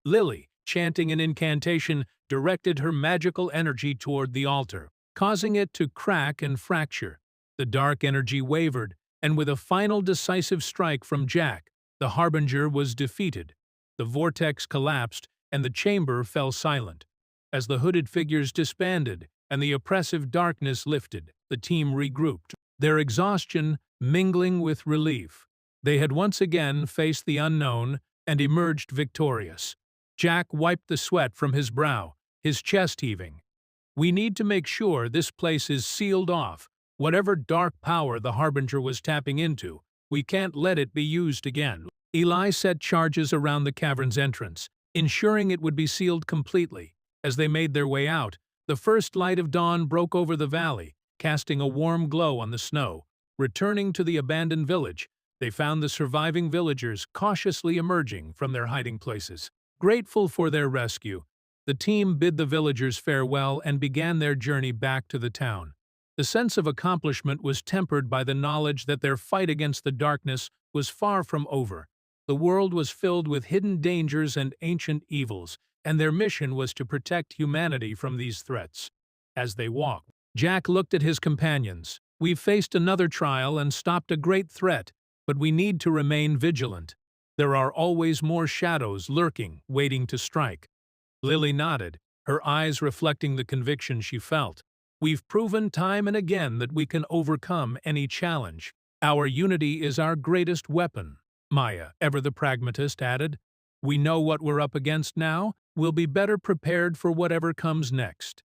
Lily, chanting an incantation, directed her magical energy toward the altar, causing it to crack and fracture. The dark energy wavered, and with a final decisive strike from Jack, the Harbinger was defeated. The vortex collapsed, and the chamber fell silent. As the hooded figures disbanded and the oppressive darkness lifted, the team regrouped, their exhaustion mingling with relief. They had once again faced the unknown and emerged victorious. Jack wiped the sweat from his brow, his chest heaving. "We need to make sure this place is sealed off. Whatever dark power the Harbinger was tapping into, we can't let it be used again." Eli set charges around the cavern's entrance, ensuring it would be sealed completely. As they made their way out, the first light of dawn broke over the valley, casting a warm glow on the snow. Returning to the abandoned village, they found the surviving villagers cautiously emerging from their hiding places. Grateful for their rescue, the team bid the villagers farewell and began their journey back to the town. The sense of accomplishment was tempered by the knowledge that their fight against the darkness was far from over. The world was filled with hidden dangers and ancient evils, and their mission was to protect humanity from these threats. As they walked, Jack looked at his companions. "We've faced another trial and stopped a great threat, but we need to remain vigilant. There are always more shadows lurking, waiting to strike." Lily nodded, her eyes reflecting the conviction she felt. "We've proven time and again that we can overcome any challenge. Our unity is our greatest weapon," Maya, ever the pragmatist, added. "We know what we're up against now. We'll be better prepared for whatever comes next."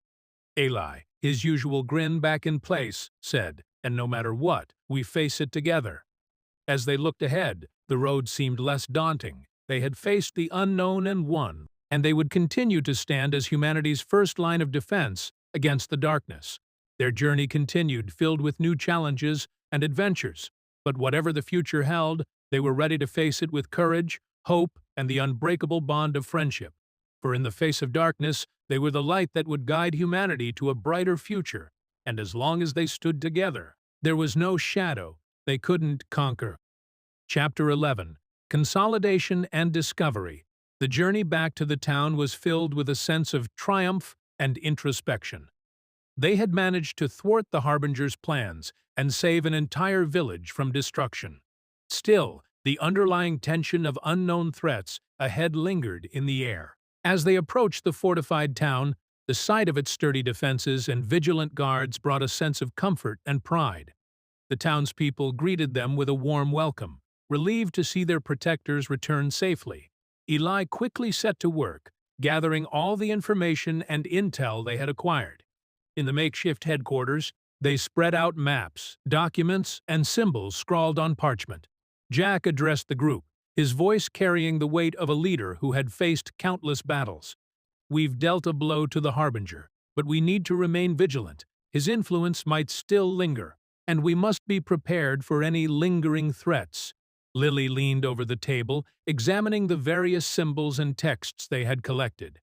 Eli, his usual grin back in place, said, "And no matter what, we face it together." As they looked ahead, the road seemed less daunting. They had faced the unknown and won, and they would continue to stand as humanity's first line of defense against the darkness. Their journey continued, filled with new challenges and adventures, but whatever the future held, they were ready to face it with courage, hope, and the unbreakable bond of friendship. For in the face of darkness, they were the light that would guide humanity to a brighter future, and as long as they stood together, there was no shadow they couldn't conquer. Chapter 11. Consolidation and Discovery. The journey back to the town was filled with a sense of triumph and introspection. They had managed to thwart the Harbinger's plans and save an entire village from destruction. Still, the underlying tension of unknown threats ahead lingered in the air. As they approached the fortified town, the sight of its sturdy defenses and vigilant guards brought a sense of comfort and pride. The townspeople greeted them with a warm welcome, relieved to see their protectors return safely. Eli quickly set to work, gathering all the information and intel they had acquired. In the makeshift headquarters, they spread out maps, documents, and symbols scrawled on parchment. Jack addressed the group, his voice carrying the weight of a leader who had faced countless battles. "We've dealt a blow to the Harbinger, but we need to remain vigilant. His influence might still linger, and we must be prepared for any lingering threats." Lily leaned over the table, examining the various symbols and texts they had collected.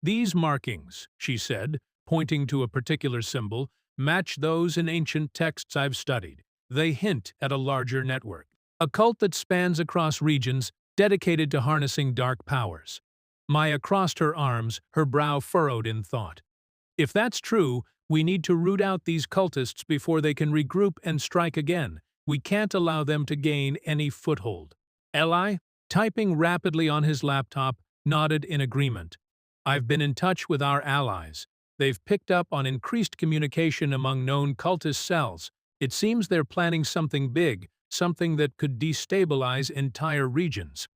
"These markings," she said, pointing to a particular symbol, "match those in ancient texts I've studied. They hint at a larger network, a cult that spans across regions dedicated to harnessing dark powers." Maya crossed her arms, her brow furrowed in thought. "If that's true, we need to root out these cultists before they can regroup and strike again. We can't allow them to gain any foothold." Eli, typing rapidly on his laptop, nodded in agreement. "I've been in touch with our allies. They've picked up on increased communication among known cultist cells. It seems they're planning something big, something that could destabilize entire regions."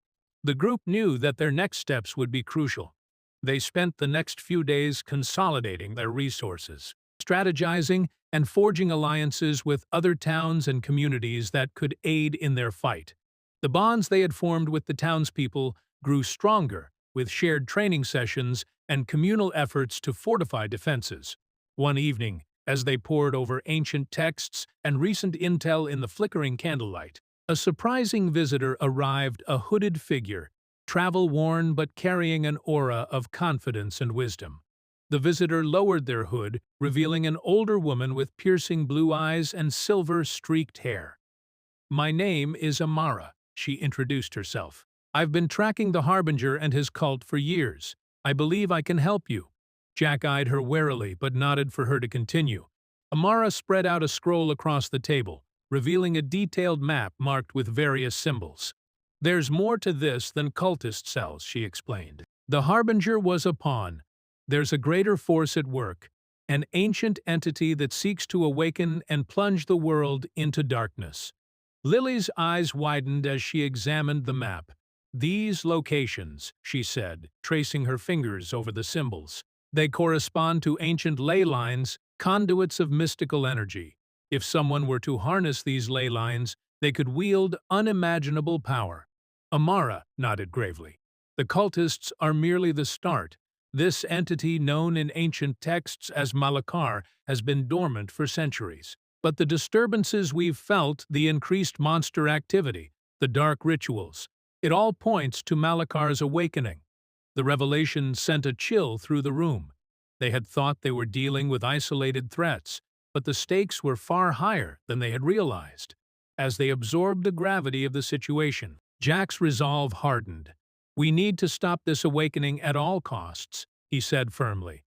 The group knew that their next steps would be crucial. They spent the next few days consolidating their resources, strategizing, and forging alliances with other towns and communities that could aid in their fight. The bonds they had formed with the townspeople grew stronger, with shared training sessions and communal efforts to fortify defenses. One evening, as they pored over ancient texts and recent intel in the flickering candlelight, a surprising visitor arrived, a hooded figure, travel-worn but carrying an aura of confidence and wisdom. The visitor lowered their hood, revealing an older woman with piercing blue eyes and silver-streaked hair. "My name is Amara," she introduced herself. "I've been tracking the Harbinger and his cult for years. I believe I can help you." Jack eyed her warily but nodded for her to continue. Amara spread out a scroll across the table, revealing a detailed map marked with various symbols. "There's more to this than cultist cells," she explained. "The Harbinger was a pawn. There's a greater force at work, an ancient entity that seeks to awaken and plunge the world into darkness." Lily's eyes widened as she examined the map. "These locations," she said, tracing her fingers over the symbols. "They correspond to ancient ley lines, conduits of mystical energy. If someone were to harness these ley lines, they could wield unimaginable power." Amara nodded gravely. "The cultists are merely the start. This entity, known in ancient texts as Malakar, has been dormant for centuries. But the disturbances we've felt, the increased monster activity, the dark rituals, it all points to Malakar's awakening." The revelation sent a chill through the room. They had thought they were dealing with isolated threats, but the stakes were far higher than they had realized. As they absorbed the gravity of the situation, Jack's resolve hardened. "We need to stop this awakening at all costs," he said firmly.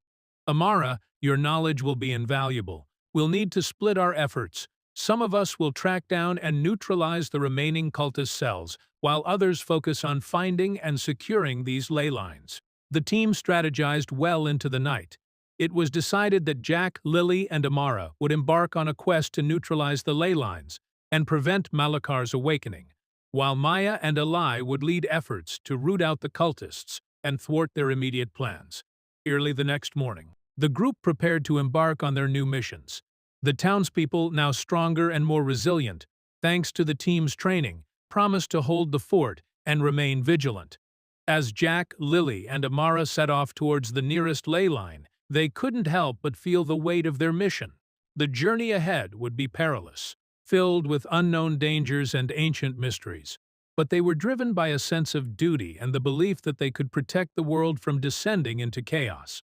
"Amara, your knowledge will be invaluable. We'll need to split our efforts. Some of us will track down and neutralize the remaining cultist cells, while others focus on finding and securing these ley lines." The team strategized well into the night. It was decided that Jack, Lily, and Amara would embark on a quest to neutralize the ley lines and prevent Malakar's awakening, while Maya and Eli would lead efforts to root out the cultists and thwart their immediate plans. Early the next morning, the group prepared to embark on their new missions. The townspeople, now stronger and more resilient, thanks to the team's training, promised to hold the fort and remain vigilant. As Jack, Lily, and Amara set off towards the nearest ley line, they couldn't help but feel the weight of their mission. The journey ahead would be perilous, filled with unknown dangers and ancient mysteries. But they were driven by a sense of duty and the belief that they could protect the world from descending into chaos.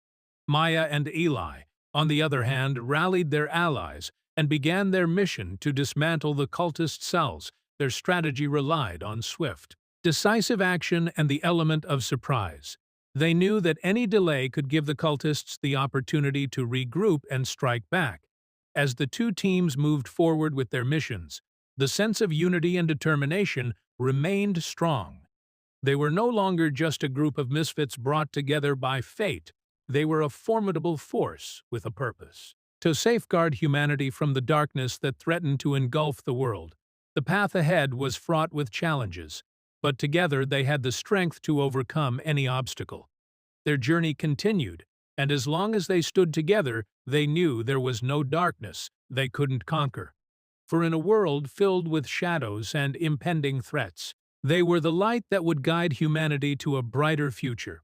Maya and Eli, on the other hand, rallied their allies and began their mission to dismantle the cultist cells. Their strategy relied on swift, decisive action and the element of surprise. They knew that any delay could give the cultists the opportunity to regroup and strike back. As the two teams moved forward with their missions, the sense of unity and determination remained strong. They were no longer just a group of misfits brought together by fate. They were a formidable force with a purpose: to safeguard humanity from the darkness that threatened to engulf the world. The path ahead was fraught with challenges, but together they had the strength to overcome any obstacle. Their journey continued, and as long as they stood together, they knew there was no darkness they couldn't conquer. For in a world filled with shadows and impending threats, they were the light that would guide humanity to a brighter future.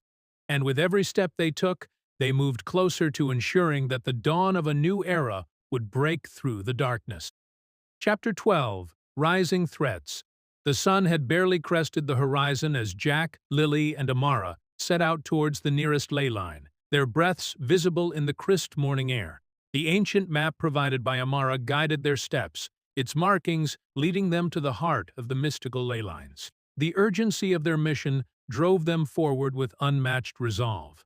And with every step they took, they moved closer to ensuring that the dawn of a new era would break through the darkness. Chapter 12. Rising Threats. The sun had barely crested the horizon as Jack, Lily, and Amara set out towards the nearest ley line, their breaths visible in the crisp morning air. The ancient map provided by Amara guided their steps, its markings leading them to the heart of the mystical ley lines. The urgency of their mission drove them forward with unmatched resolve.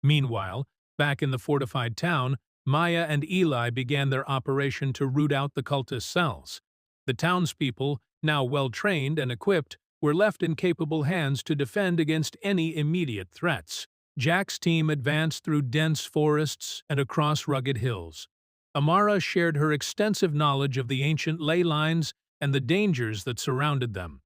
Meanwhile, back in the fortified town, Maya and Eli began their operation to root out the cultist cells. The townspeople, now well-trained and equipped, were left in capable hands to defend against any immediate threats. Jack's team advanced through dense forests and across rugged hills. Amara shared her extensive knowledge of the ancient ley lines and the dangers that surrounded them.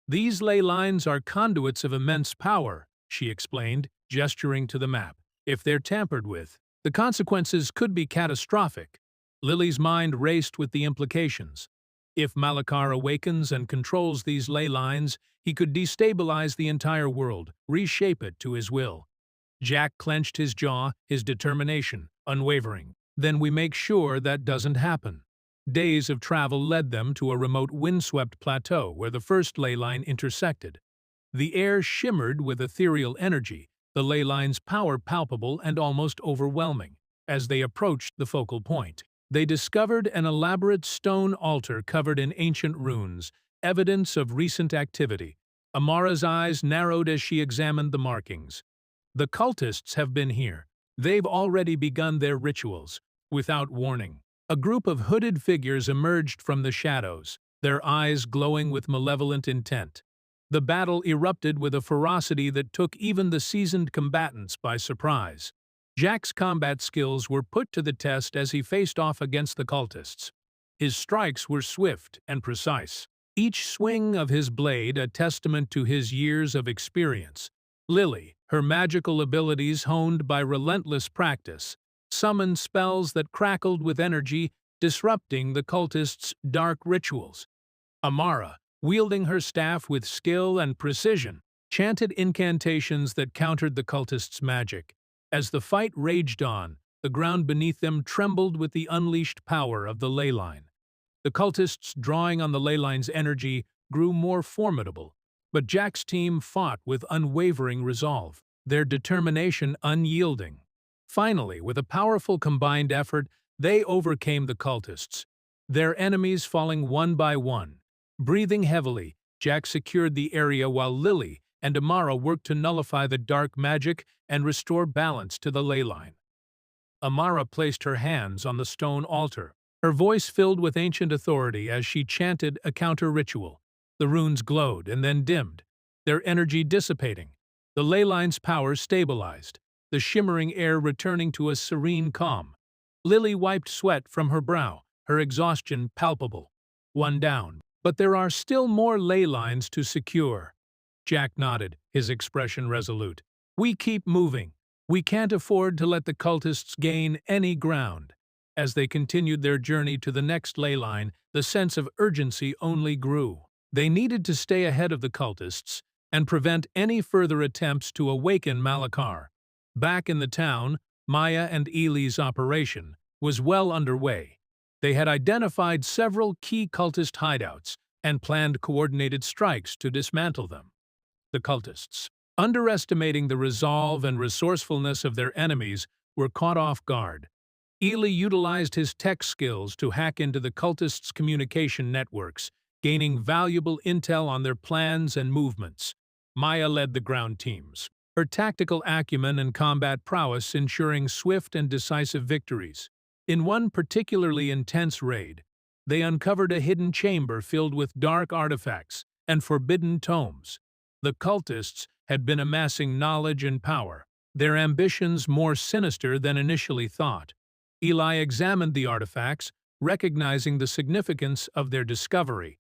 "These ley lines are conduits of immense power," she explained, gesturing to the map. "If they're tampered with, the consequences could be catastrophic." Lily's mind raced with the implications. If Malakar awakens and controls these ley lines, he could destabilize the entire world, reshape it to his will. Jack clenched his jaw, his determination unwavering. "Then we make sure that doesn't happen." Days of travel led them to a remote windswept plateau where the first ley line intersected. The air shimmered with ethereal energy, the ley line's power palpable and almost overwhelming. As they approached the focal point, they discovered an elaborate stone altar covered in ancient runes, evidence of recent activity. Amara's eyes narrowed as she examined the markings. The cultists have been here. They've already begun their rituals. Without warning, a group of hooded figures emerged from the shadows, their eyes glowing with malevolent intent. The battle erupted with a ferocity that took even the seasoned combatants by surprise. Jack's combat skills were put to the test as he faced off against the cultists. His strikes were swift and precise, each swing of his blade a testament to his years of experience. Lily, her magical abilities honed by relentless practice, summoned spells that crackled with energy, disrupting the cultists' dark rituals. Amara, wielding her staff with skill and precision, chanted incantations that countered the cultists' magic. As the fight raged on, the ground beneath them trembled with the unleashed power of the ley line. The cultists, drawing on the ley line's energy, grew more formidable, but Jack's team fought with unwavering resolve, their determination unyielding. Finally, with a powerful combined effort, they overcame the cultists, their enemies falling one by one. Breathing heavily, Jack secured the area while Lily and Amara worked to nullify the dark magic and restore balance to the ley line. Amara placed her hands on the stone altar, her voice filled with ancient authority as she chanted a counter-ritual. The runes glowed and then dimmed, their energy dissipating. The ley line's power stabilized, the shimmering air returning to a serene calm. Lily wiped sweat from her brow, her exhaustion palpable. One down. But there are still more ley lines to secure. Jack nodded, his expression resolute. We keep moving. We can't afford to let the cultists gain any ground. As they continued their journey to the next ley line, the sense of urgency only grew. They needed to stay ahead of the cultists and prevent any further attempts to awaken Malakar. Back in the town, Maya and Ely's operation was well underway. They had identified several key cultist hideouts and planned coordinated strikes to dismantle them. The cultists, underestimating the resolve and resourcefulness of their enemies, were caught off guard. Ely utilized his tech skills to hack into the cultists' communication networks, gaining valuable intel on their plans and movements. Maya led the ground teams, her tactical acumen and combat prowess ensuring swift and decisive victories. In one particularly intense raid, they uncovered a hidden chamber filled with dark artifacts and forbidden tomes. The cultists had been amassing knowledge and power, their ambitions more sinister than initially thought. Ely examined the artifacts, recognizing the significance of their discovery.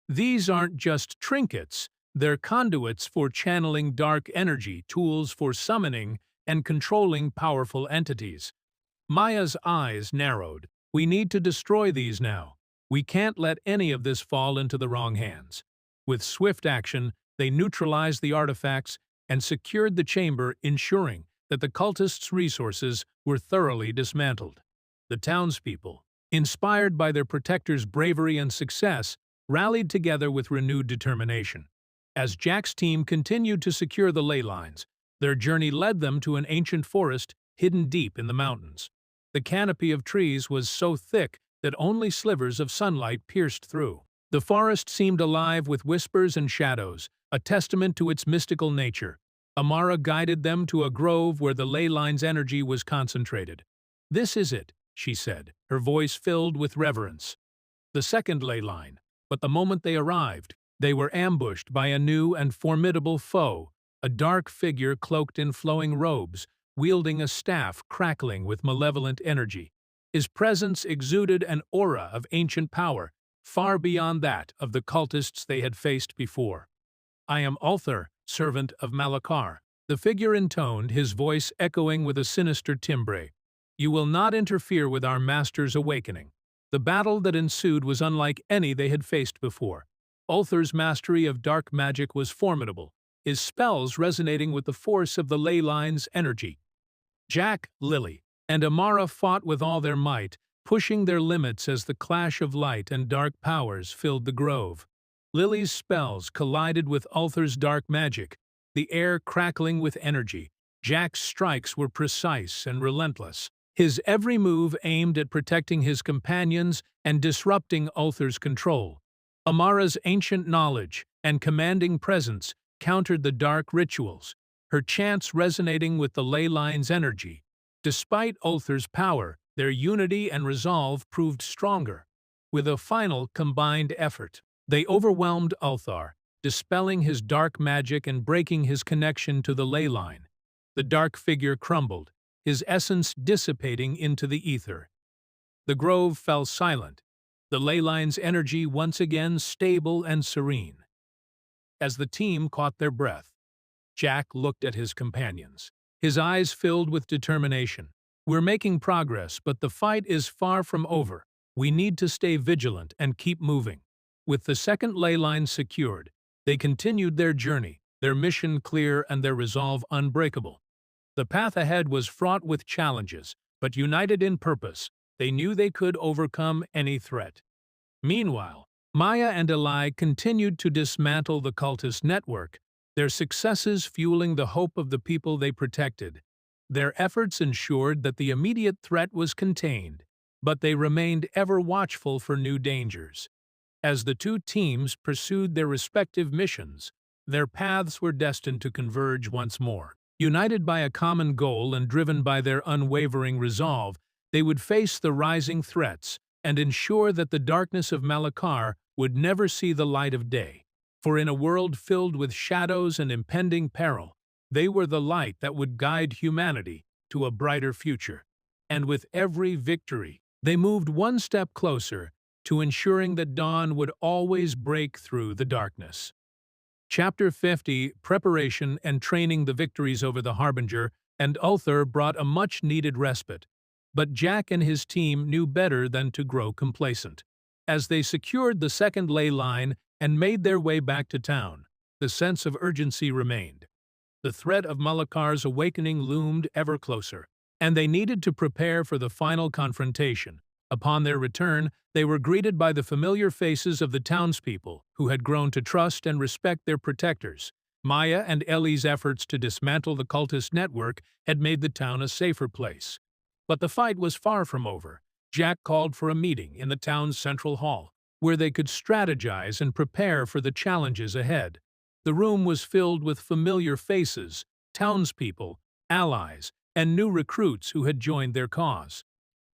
These aren't just trinkets, they're conduits for channeling dark energy, tools for summoning and controlling powerful entities. Maya's eyes narrowed. We need to destroy these now. We can't let any of this fall into the wrong hands. With swift action, they neutralized the artifacts and secured the chamber, ensuring that the cultists' resources were thoroughly dismantled. The townspeople, inspired by their protectors' bravery and success, rallied together with renewed determination. As Jack's team continued to secure the ley lines, their journey led them to an ancient forest hidden deep in the mountains. The canopy of trees was so thick that only slivers of sunlight pierced through. The forest seemed alive with whispers and shadows, a testament to its mystical nature. Amara guided them to a grove where the ley line's energy was concentrated. "This is it," she said, her voice filled with reverence. The second ley line. But the moment they arrived, they were ambushed by a new and formidable foe, a dark figure cloaked in flowing robes, wielding a staff crackling with malevolent energy. His presence exuded an aura of ancient power, far beyond that of the cultists they had faced before. "I am Ulthar, servant of Malakar," the figure intoned, his voice echoing with a sinister timbre. "You will not interfere with our master's awakening." The battle that ensued was unlike any they had faced before. Ulthar's mastery of dark magic was formidable, his spells resonating with the force of the ley line's energy. Jack, Lily, and Amara fought with all their might, pushing their limits as the clash of light and dark powers filled the grove. Lily's spells collided with Ulthar's dark magic, the air crackling with energy. Jack's strikes were precise and relentless, his every move aimed at protecting his companions and disrupting Ulthar's control. Amara's ancient knowledge and commanding presence countered the dark rituals, her chants resonating with the ley line's energy. Despite Ulther's power, their unity and resolve proved stronger. With a final combined effort, they overwhelmed Ulthar, dispelling his dark magic and breaking his connection to the ley line. The dark figure crumbled, his essence dissipating into the ether. The grove fell silent, the ley line's energy once again stable and serene. As the team caught their breath, Jack looked at his companions, his eyes filled with determination. "We're making progress, but the fight is far from over. We need to stay vigilant and keep moving." With the second ley line secured, they continued their journey, their mission clear and their resolve unbreakable. The path ahead was fraught with challenges, but united in purpose, they knew they could overcome any threat. Meanwhile, Maya and Eli continued to dismantle the cultist network, their successes fueling the hope of the people they protected. Their efforts ensured that the immediate threat was contained, but they remained ever watchful for new dangers. As the two teams pursued their respective missions, their paths were destined to converge once more. United by a common goal and driven by their unwavering resolve, they would face the rising threats and ensure that the darkness of Malakar would never see the light of day. For in a world filled with shadows and impending peril, they were the light that would guide humanity to a brighter future. And with every victory, they moved one step closer to ensuring that dawn would always break through the darkness. Chapter 50, Preparation and Training. The victories over the Harbinger and Ulthar brought a much-needed respite, but Jack and his team knew better than to grow complacent. As they secured the second ley line and made their way back to town, the sense of urgency remained. The threat of Malakar's awakening loomed ever closer, and they needed to prepare for the final confrontation. Upon their return, they were greeted by the familiar faces of the townspeople, who had grown to trust and respect their protectors. Maya and Ellie's efforts to dismantle the cultist network had made the town a safer place. But the fight was far from over. Jack called for a meeting in the town's central hall, where they could strategize and prepare for the challenges ahead. The room was filled with familiar faces, townspeople, allies, and new recruits who had joined their cause.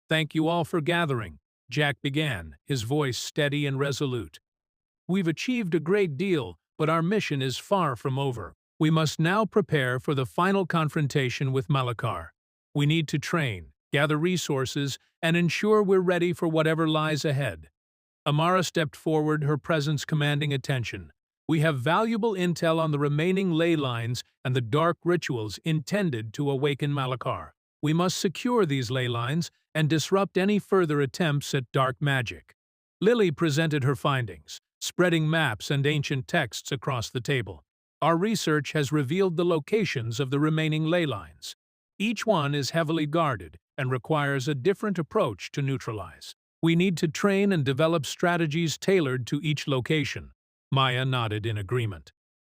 "Thank you all for gathering," Jack began, his voice steady and resolute. "We've achieved a great deal, but our mission is far from over. We must now prepare for the final confrontation with Malakar. We need to train, gather resources, and ensure we're ready for whatever lies ahead." Amara stepped forward, her presence commanding attention. "We have valuable intel on the remaining ley lines and the dark rituals intended to awaken Malakar. We must secure these ley lines and disrupt any further attempts at dark magic." Lily presented her findings, spreading maps and ancient texts across the table. "Our research has revealed the locations of the remaining ley lines. Each one is heavily guarded and requires a different approach to neutralize. We need to train and develop strategies tailored to each location." Maya nodded in agreement.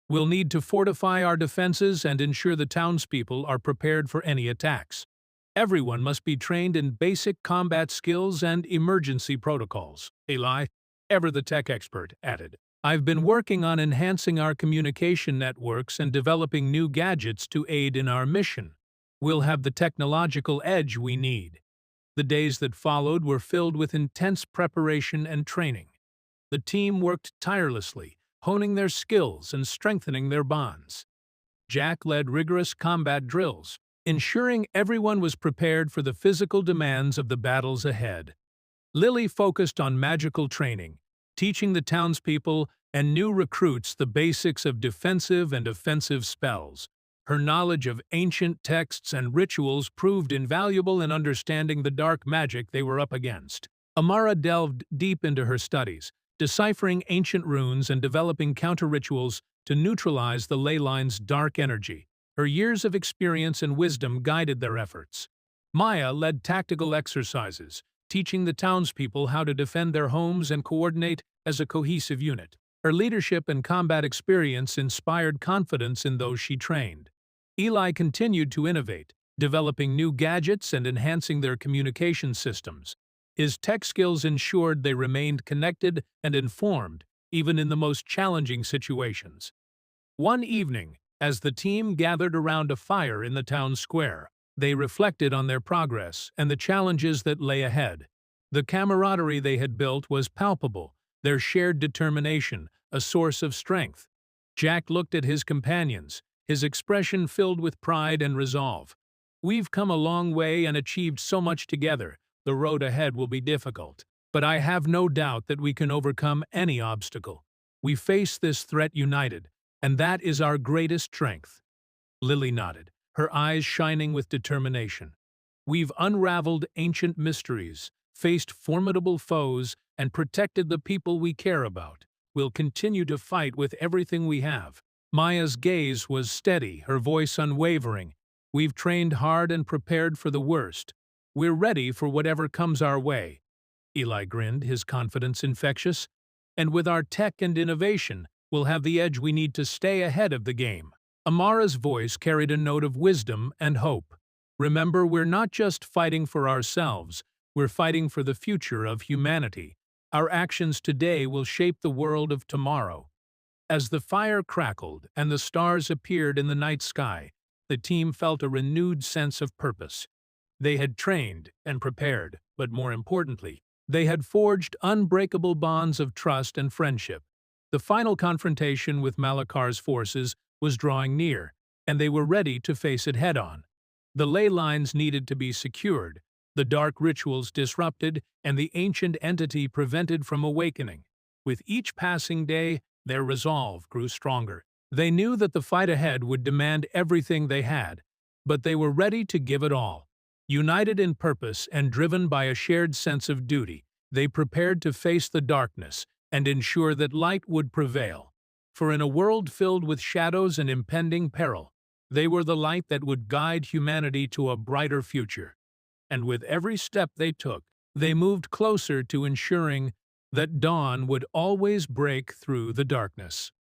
"We'll need to fortify our defenses and ensure the townspeople are prepared for any attacks. Everyone must be trained in basic combat skills and emergency protocols." Eli, ever the tech expert, added, "I've been working on enhancing our communication networks and developing new gadgets to aid in our mission. We'll have the technological edge we need." The days that followed were filled with intense preparation and training. The team worked tirelessly, honing their skills and strengthening their bonds. Jack led rigorous combat drills, ensuring everyone was prepared for the physical demands of the battles ahead. Lily focused on magical training, teaching the townspeople and new recruits the basics of defensive and offensive spells. Her knowledge of ancient texts and rituals proved invaluable in understanding the dark magic they were up against. Amara delved deep into her studies, deciphering ancient runes and developing counter-rituals to neutralize the ley line's dark energy. Her years of experience and wisdom guided their efforts. Maya led tactical exercises, teaching the townspeople how to defend their homes and coordinate as a cohesive unit. Her leadership and combat experience inspired confidence in those she trained. Eli continued to innovate, developing new gadgets and enhancing their communication systems. His tech skills ensured they remained connected and informed, even in the most challenging situations. One evening, as the team gathered around a fire in the town square, they reflected on their progress and the challenges that lay ahead. The camaraderie they had built was palpable, their shared determination a source of strength. Jack looked at his companions, his expression filled with pride and resolve. "We've come a long way and achieved so much together. The road ahead will be difficult, but I have no doubt that we can overcome any obstacle. We face this threat united, and that is our greatest strength." Lily nodded, her eyes shining with determination. "We've unraveled ancient mysteries, faced formidable foes, and protected the people we care about. We'll continue to fight with everything we have." Maya's gaze was steady, her voice unwavering. "We've trained hard and prepared for the worst. We're ready for whatever comes our way." Eli grinned, his confidence infectious. "And with our tech and innovation, we'll have the edge we need to stay ahead of the game." Amara's voice carried a note of wisdom and hope. "Remember, we're not just fighting for ourselves, we're fighting for the future of humanity. Our actions today will shape the world of tomorrow." As the fire crackled and the stars appeared in the night sky, the team felt a renewed sense of purpose. They had trained and prepared, but more importantly, they had forged unbreakable bonds of trust and friendship. The final confrontation with Malakar's forces was drawing near, and they were ready to face it head-on. The ley lines needed to be secured, the dark rituals disrupted, and the ancient entity prevented from awakening. With each passing day, their resolve grew stronger. They knew that the fight ahead would demand everything they had, but they were ready to give it all. United in purpose and driven by a shared sense of duty, they prepared to face the darkness and ensure that light would prevail. For in a world filled with shadows and impending peril, they were the light that would guide humanity to a brighter future. And with every step they took, they moved closer to ensuring that dawn would always break through the darkness.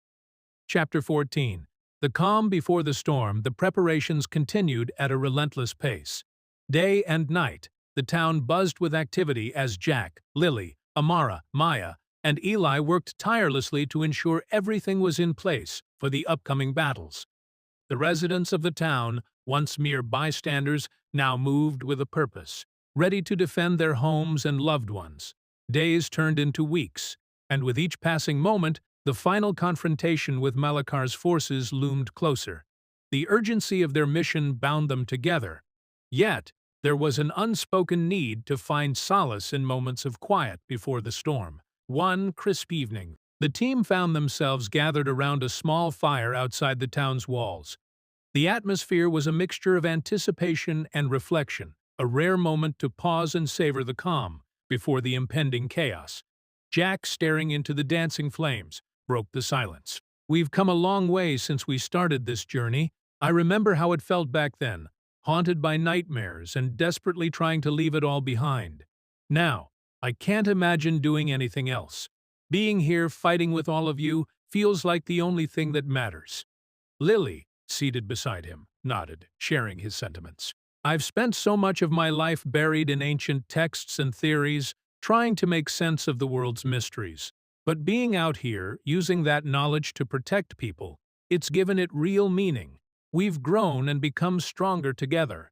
Chapter 14. The calm before the storm, the preparations continued at a relentless pace. Day and night, the town buzzed with activity as Jack, Lily, Amara, Maya, and Eli worked tirelessly to ensure everything was in place for the upcoming battles. The residents of the town, once mere bystanders, now moved with a purpose, ready to defend their homes and loved ones. Days turned into weeks, and with each passing moment, the final confrontation with Malakar's forces loomed closer. The urgency of their mission bound them together. Yet, there was an unspoken need to find solace in moments of quiet before the storm. One crisp evening, the team found themselves gathered around a small fire outside the town's walls. The atmosphere was a mixture of anticipation and reflection, a rare moment to pause and savor the calm before the impending chaos. Jack, staring into the dancing flames, broke the silence. "We've come a long way since we started this journey. I remember how it felt back then, haunted by nightmares and desperately trying to leave it all behind. Now, I can't imagine doing anything else. Being here fighting with all of you feels like the only thing that matters." Lily, seated beside him, nodded, sharing his sentiments. "I've spent so much of my life buried in ancient texts and theories, trying to make sense of the world's mysteries. But being out here, using that knowledge to protect people, it's given it real meaning. We've grown and become stronger together."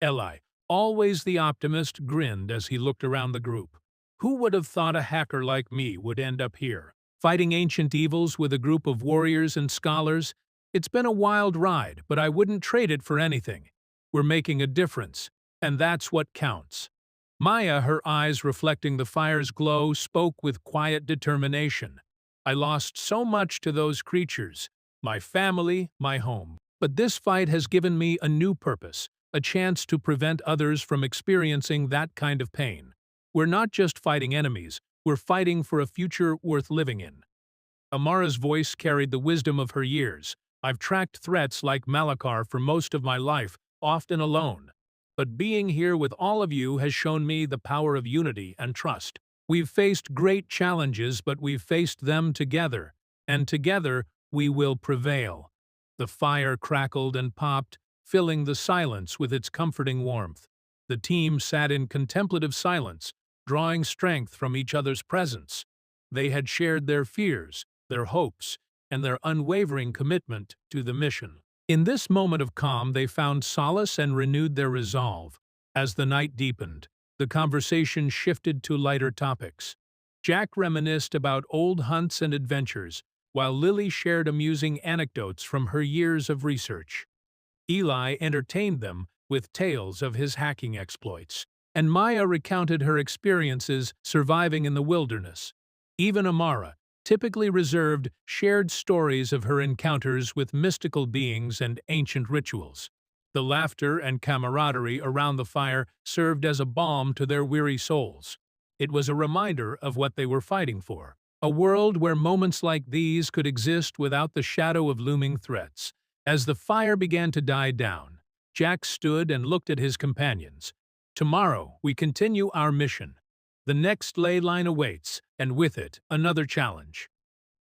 Eli, always the optimist, grinned as he looked around the group. "Who would have thought a hacker like me would end up here, fighting ancient evils with a group of warriors and scholars? It's been a wild ride, but I wouldn't trade it for anything. We're making a difference, and that's what counts." Maya, her eyes reflecting the fire's glow, spoke with quiet determination. "I lost so much to those creatures, my family, my home. But this fight has given me a new purpose, a chance to prevent others from experiencing that kind of pain. We're not just fighting enemies, we're fighting for a future worth living in." Amara's voice carried the wisdom of her years. "I've tracked threats like Malakar for most of my life, often alone. But being here with all of you has shown me the power of unity and trust. We've faced great challenges, but we've faced them together, and together we will prevail." The fire crackled and popped, filling the silence with its comforting warmth. The team sat in contemplative silence, drawing strength from each other's presence. They had shared their fears, their hopes, and their unwavering commitment to the mission. In this moment of calm, they found solace and renewed their resolve. As the night deepened, the conversation shifted to lighter topics. Jack reminisced about old hunts and adventures, while Lily shared amusing anecdotes from her years of research. Eli entertained them with tales of his hacking exploits, and Maya recounted her experiences surviving in the wilderness. Even Amara, typically reserved, shared stories of her encounters with mystical beings and ancient rituals. The laughter and camaraderie around the fire served as a balm to their weary souls. It was a reminder of what they were fighting for, a world where moments like these could exist without the shadow of looming threats. As the fire began to die down, Jack stood and looked at his companions. Tomorrow, we continue our mission. The next ley line awaits, and with it, another challenge.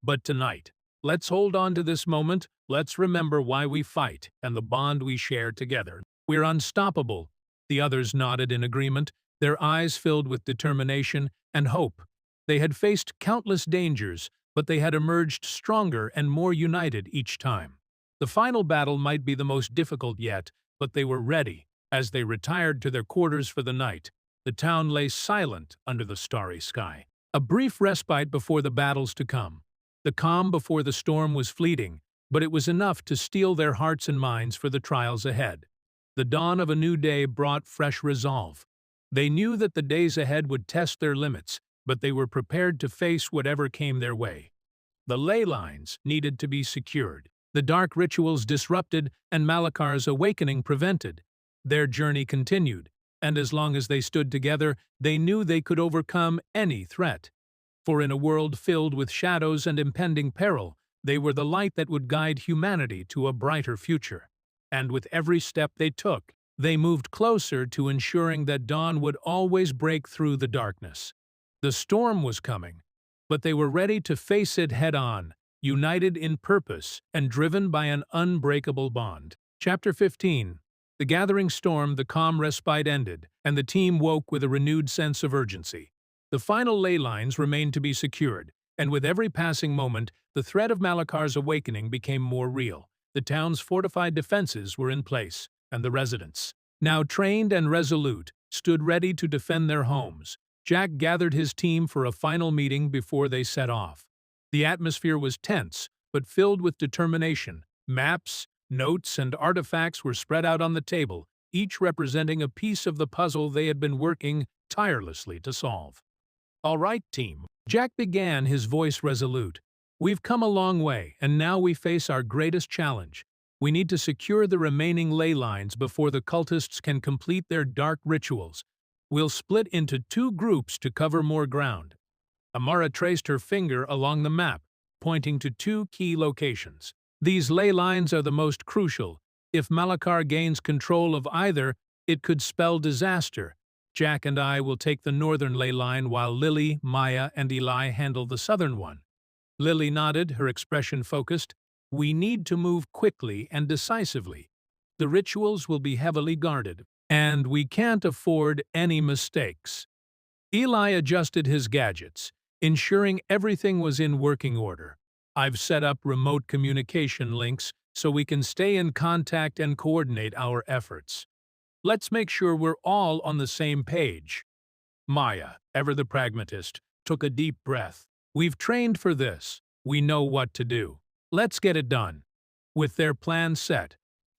But tonight, let's hold on to this moment, let's remember why we fight and the bond we share together. We're unstoppable. The others nodded in agreement, their eyes filled with determination and hope. They had faced countless dangers, but they had emerged stronger and more united each time. The final battle might be the most difficult yet, but they were ready. As they retired to their quarters for the night, the town lay silent under the starry sky. A brief respite before the battles to come. The calm before the storm was fleeting, but it was enough to steel their hearts and minds for the trials ahead. The dawn of a new day brought fresh resolve. They knew that the days ahead would test their limits, but they were prepared to face whatever came their way. The ley lines needed to be secured, the dark rituals disrupted, and Malakar's awakening prevented. Their journey continued, and as long as they stood together, they knew they could overcome any threat. For in a world filled with shadows and impending peril, they were the light that would guide humanity to a brighter future. And with every step they took, they moved closer to ensuring that dawn would always break through the darkness. The storm was coming, but they were ready to face it head-on, united in purpose and driven by an unbreakable bond. Chapter 15. The gathering storm, the calm respite ended, and the team woke with a renewed sense of urgency. The final ley lines remained to be secured, and with every passing moment, the threat of Malakar's awakening became more real. The town's fortified defenses were in place, and the residents, now trained and resolute, stood ready to defend their homes. Jack gathered his team for a final meeting before they set off. The atmosphere was tense, but filled with determination. Maps, notes, and artifacts were spread out on the table, each representing a piece of the puzzle they had been working tirelessly to solve. "All right, team." Jack began, his voice resolute. "We've come a long way, and now we face our greatest challenge. We need to secure the remaining ley lines before the cultists can complete their dark rituals. We'll split into 2 groups to cover more ground." Amara traced her finger along the map, pointing to 2 key locations. "These ley lines are the most crucial. If Malakar gains control of either, it could spell disaster. Jack and I will take the northern ley line while Lily, Maya, and Eli handle the southern one." Lily nodded, her expression focused. "We need to move quickly and decisively. The rituals will be heavily guarded, and we can't afford any mistakes." Eli adjusted his gadgets, ensuring everything was in working order. "I've set up remote communication links so we can stay in contact and coordinate our efforts. Let's make sure we're all on the same page." Maya, ever the pragmatist, took a deep breath. "We've trained for this. We know what to do. Let's get it done." With their plans set,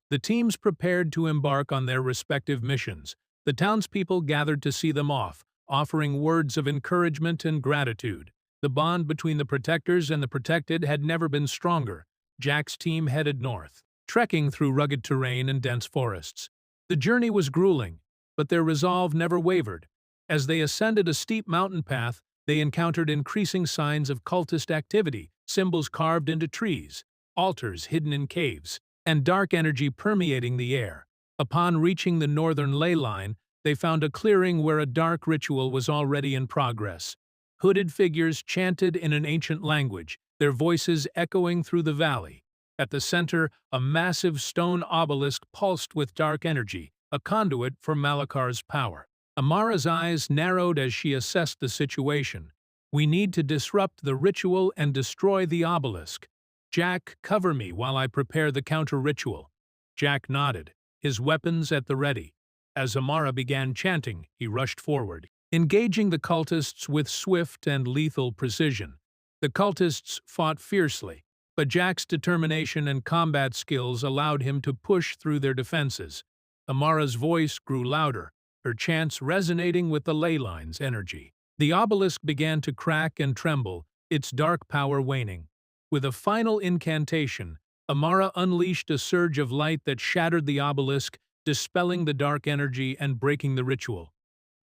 the teams prepared to embark on their respective missions. The townspeople gathered to see them off, offering words of encouragement and gratitude. The bond between the protectors and the protected had never been stronger. Jack's team headed north, trekking through rugged terrain and dense forests. The journey was grueling, but their resolve never wavered. As they ascended a steep mountain path, they encountered increasing signs of cultist activity, symbols carved into trees, altars hidden in caves, and dark energy permeating the air. Upon reaching the northern ley line, they found a clearing where a dark ritual was already in progress. Hooded figures chanted in an ancient language, their voices echoing through the valley. At the center, a massive stone obelisk pulsed with dark energy, a conduit for Malakar's power. Amara's eyes narrowed as she assessed the situation. We need to disrupt the ritual and destroy the obelisk. Jack, cover me while I prepare the counter-ritual. Jack nodded, his weapons at the ready. As Amara began chanting, he rushed forward, engaging the cultists with swift and lethal precision. The cultists fought fiercely, but Jack's determination and combat skills allowed him to push through their defenses. Amara's voice grew louder, her chants resonating with the ley line's energy. The obelisk began to crack and tremble, its dark power waning. With a final incantation, Amara unleashed a surge of light that shattered the obelisk, dispelling the dark energy and breaking the ritual.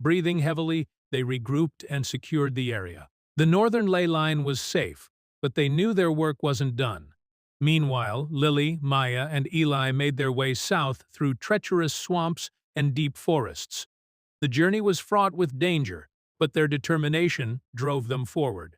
Breathing heavily, they regrouped and secured the area. The northern ley line was safe, but they knew their work wasn't done. Meanwhile, Lily, Maya, and Eli made their way south through treacherous swamps and deep forests. The journey was fraught with danger, but their determination drove them forward.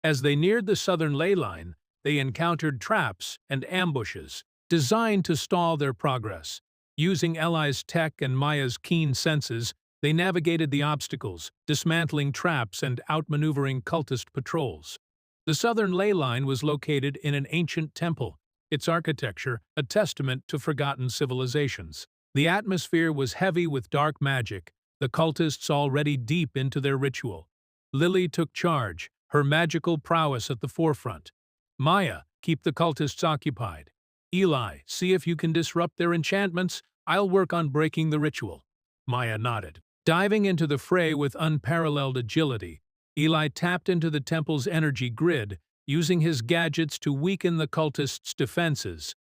As they neared the southern ley line, they encountered traps and ambushes designed to stall their progress. Using Eli's tech and Maya's keen senses, they navigated the obstacles, dismantling traps and outmaneuvering cultist patrols. The southern ley line was located in an ancient temple, its architecture a testament to forgotten civilizations. The atmosphere was heavy with dark magic, the cultists already deep into their ritual. Lily took charge, her magical prowess at the forefront. Maya, keep the cultists occupied. Eli, see if you can disrupt their enchantments. I'll work on breaking the ritual. Maya nodded. Diving into the fray with unparalleled agility, Eli tapped into the temple's energy grid, using his gadgets to weaken the cultists' defenses.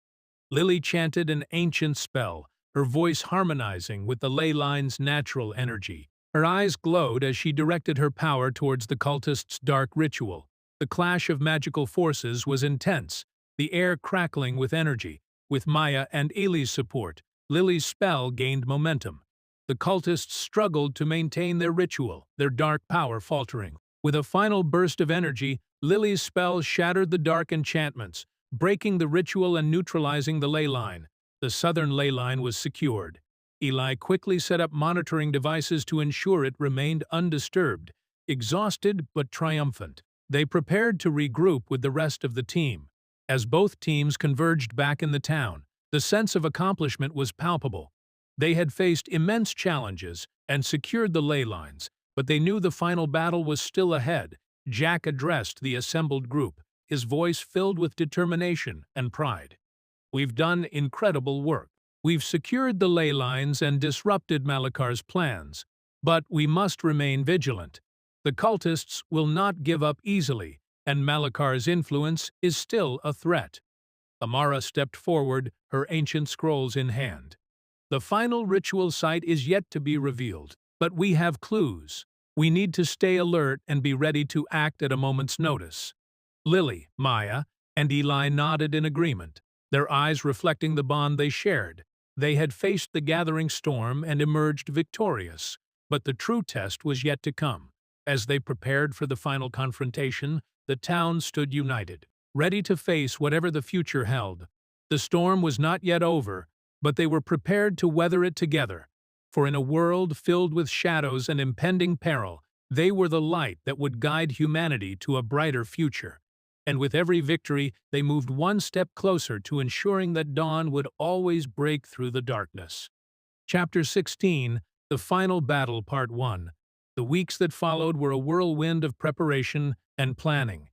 Lily chanted an ancient spell, her voice harmonizing with the ley line's natural energy. Her eyes glowed as she directed her power towards the cultists' dark ritual. The clash of magical forces was intense, the air crackling with energy. With Maya and Eli's support, Lily's spell gained momentum. The cultists struggled to maintain their ritual, their dark power faltering. With a final burst of energy, Lily's spell shattered the dark enchantments, breaking the ritual and neutralizing the ley line. The southern ley line was secured. Eli quickly set up monitoring devices to ensure it remained undisturbed. Exhausted but triumphant, they prepared to regroup with the rest of the team. As both teams converged back in the town, the sense of accomplishment was palpable. They had faced immense challenges and secured the ley lines, but they knew the final battle was still ahead. Jack addressed the assembled group, his voice filled with determination and pride. We've done incredible work. We've secured the ley lines and disrupted Malakar's plans. But we must remain vigilant. The cultists will not give up easily, and Malakar's influence is still a threat. Amara stepped forward, her ancient scrolls in hand. The final ritual site is yet to be revealed, but we have clues. We need to stay alert and be ready to act at a moment's notice. Lily, Maya, and Eli nodded in agreement, their eyes reflecting the bond they shared. They had faced the gathering storm and emerged victorious, but the true test was yet to come. As they prepared for the final confrontation, the town stood united, ready to face whatever the future held. The storm was not yet over, but they were prepared to weather it together. For in a world filled with shadows and impending peril, they were the light that would guide humanity to a brighter future. And with every victory, they moved one step closer to ensuring that dawn would always break through the darkness. Chapter 16, The Final Battle, Part 1. The weeks that followed were a whirlwind of preparation and planning.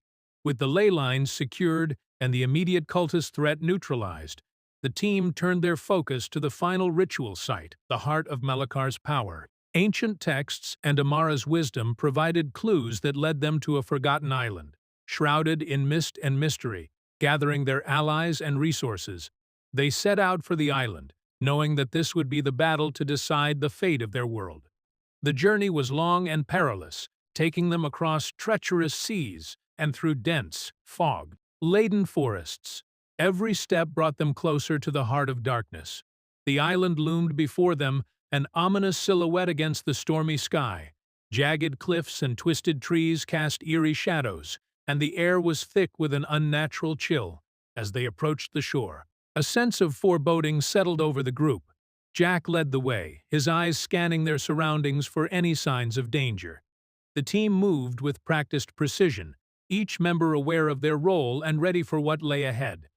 With the ley lines secured and the immediate cultist threat neutralized, the team turned their focus to the final ritual site, the heart of Malakar's power. Ancient texts and Amara's wisdom provided clues that led them to a forgotten island, shrouded in mist and mystery. Gathering their allies and resources, they set out for the island, knowing that this would be the battle to decide the fate of their world. The journey was long and perilous, taking them across treacherous seas and through dense, fog-laden forests. Every step brought them closer to the heart of darkness. The island loomed before them, an ominous silhouette against the stormy sky. Jagged cliffs and twisted trees cast eerie shadows, and the air was thick with an unnatural chill. As they approached the shore, a sense of foreboding settled over the group. Jack led the way, his eyes scanning their surroundings for any signs of danger. The team moved with practiced precision, each member aware of their role and ready for what lay ahead.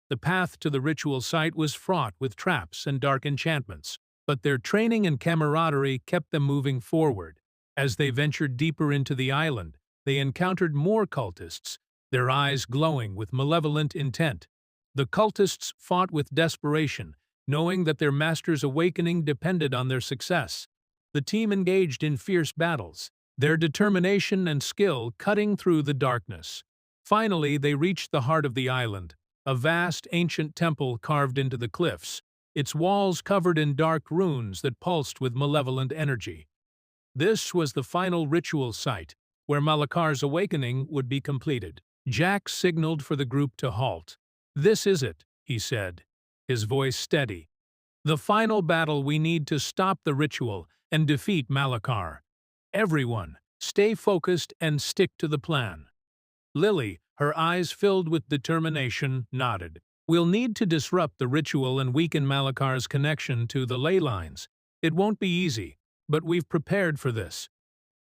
The path to the ritual site was fraught with traps and dark enchantments, but their training and camaraderie kept them moving forward. As they ventured deeper into the island, they encountered more cultists, their eyes glowing with malevolent intent. The cultists fought with desperation, knowing that their master's awakening depended on their success. The team engaged in fierce battles, their determination and skill cutting through the darkness. Finally, they reached the heart of the island, a vast ancient temple carved into the cliffs, its walls covered in dark runes that pulsed with malevolent energy. This was the final ritual site, where Malakar's awakening would be completed. Jack signaled for the group to halt. "This is it," he said, his voice steady. "The final battle. We need to stop the ritual and defeat Malakar. Everyone, stay focused and stick to the plan." Lily, her eyes filled with determination, nodded. "We'll need to disrupt the ritual and weaken Malakar's connection to the ley lines. It won't be easy, but we've prepared for this."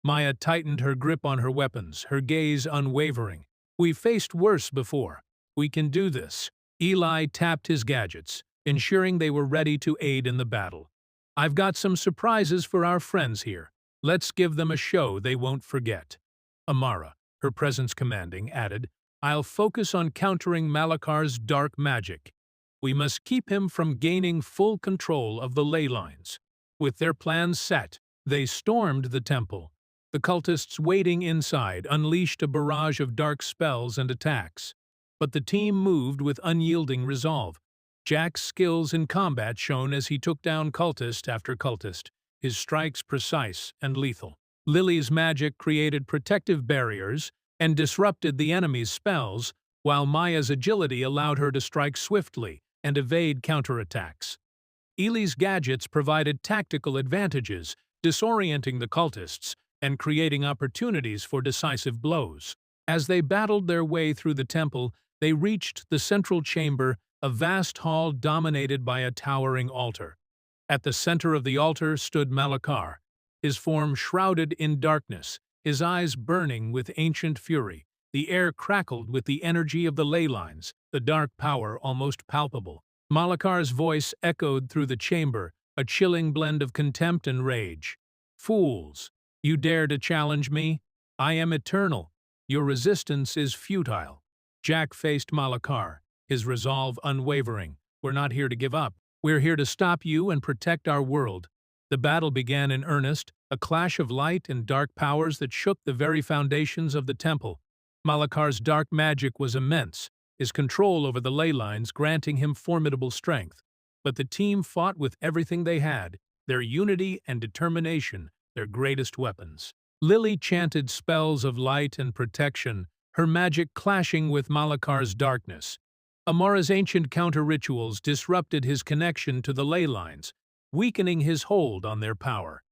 Maya tightened her grip on her weapons, her gaze unwavering. "We've faced worse before. We can do this." Eli tapped his gadgets, ensuring they were ready to aid in the battle. "I've got some surprises for our friends here. Let's give them a show they won't forget." Amara, her presence commanding, added, "I'll focus on countering Malakar's dark magic. We must keep him from gaining full control of the ley lines." With their plans set, they stormed the temple. The cultists waiting inside unleashed a barrage of dark spells and attacks. But the team moved with unyielding resolve. Jack's skills in combat shone as he took down cultist after cultist, his strikes precise and lethal. Lily's magic created protective barriers and disrupted the enemy's spells, while Maya's agility allowed her to strike swiftly and evade counterattacks. Eli's gadgets provided tactical advantages, disorienting the cultists and creating opportunities for decisive blows. As they battled their way through the temple, they reached the central chamber, a vast hall dominated by a towering altar. At the center of the altar stood Malakar, his form shrouded in darkness, his eyes burning with ancient fury. The air crackled with the energy of the ley lines, the dark power almost palpable. Malakar's voice echoed through the chamber, a chilling blend of contempt and rage. "Fools! You dare to challenge me? I am eternal. Your resistance is futile." Jack faced Malakar, his resolve unwavering. "We're not here to give up. We're here to stop you and protect our world." The battle began in earnest, a clash of light and dark powers that shook the very foundations of the temple. Malakar's dark magic was immense, his control over the ley lines granting him formidable strength. But the team fought with everything they had, their unity and determination, their greatest weapons. Lily chanted spells of light and protection, her magic clashing with Malakar's darkness. Amara's ancient counter-rituals disrupted his connection to the ley lines, weakening his hold on their power.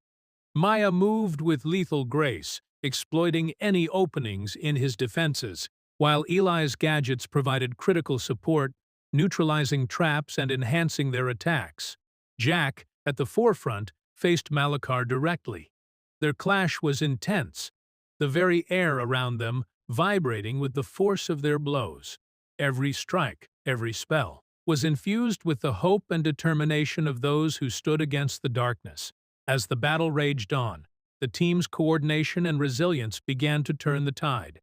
Maya moved with lethal grace, exploiting any openings in his defenses, while Eli's gadgets provided critical support, neutralizing traps and enhancing their attacks. Jack, at the forefront, faced Malakar directly. Their clash was intense, the very air around them vibrating with the force of their blows. Every strike, every spell, was infused with the hope and determination of those who stood against the darkness. As the battle raged on, the team's coordination and resilience began to turn the tide.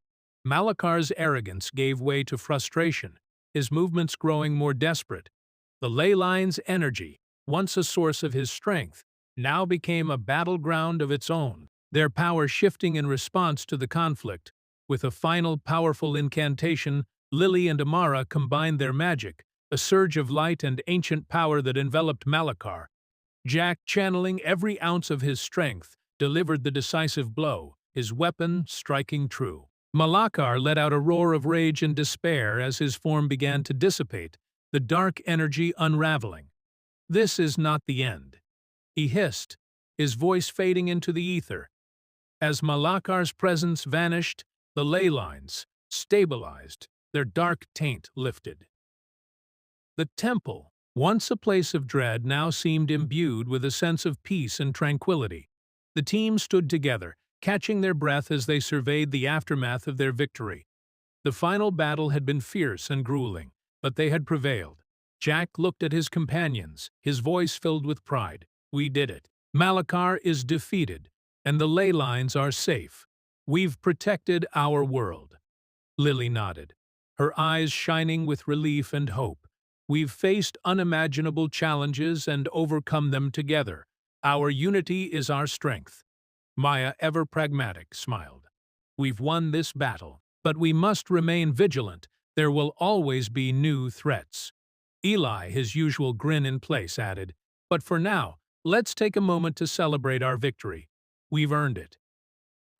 Malakar's arrogance gave way to frustration, his movements growing more desperate. The ley lines' energy, once a source of his strength, now became a battleground of its own, their power shifting in response to the conflict. With a final powerful incantation, Lily and Amara combined their magic, a surge of light and ancient power that enveloped Malakar. Jack, channeling every ounce of his strength, delivered the decisive blow, his weapon striking true. Malakar let out a roar of rage and despair as his form began to dissipate, the dark energy unraveling. "This is not the end," he hissed, his voice fading into the ether. As Malakar's presence vanished, the ley lines stabilized, their dark taint lifted. The temple, once a place of dread, now seemed imbued with a sense of peace and tranquility. The team stood together, catching their breath as they surveyed the aftermath of their victory. The final battle had been fierce and grueling, but they had prevailed. Jack looked at his companions, his voice filled with pride. "We did it. Malachar is defeated, and the ley lines are safe. We've protected our world." Lily nodded, her eyes shining with relief and hope. "We've faced unimaginable challenges and overcome them together. Our unity is our strength." Maya, ever pragmatic, smiled. "We've won this battle, but we must remain vigilant. There will always be new threats." Eli, his usual grin in place, added, "But for now, let's take a moment to celebrate our victory. We've earned it."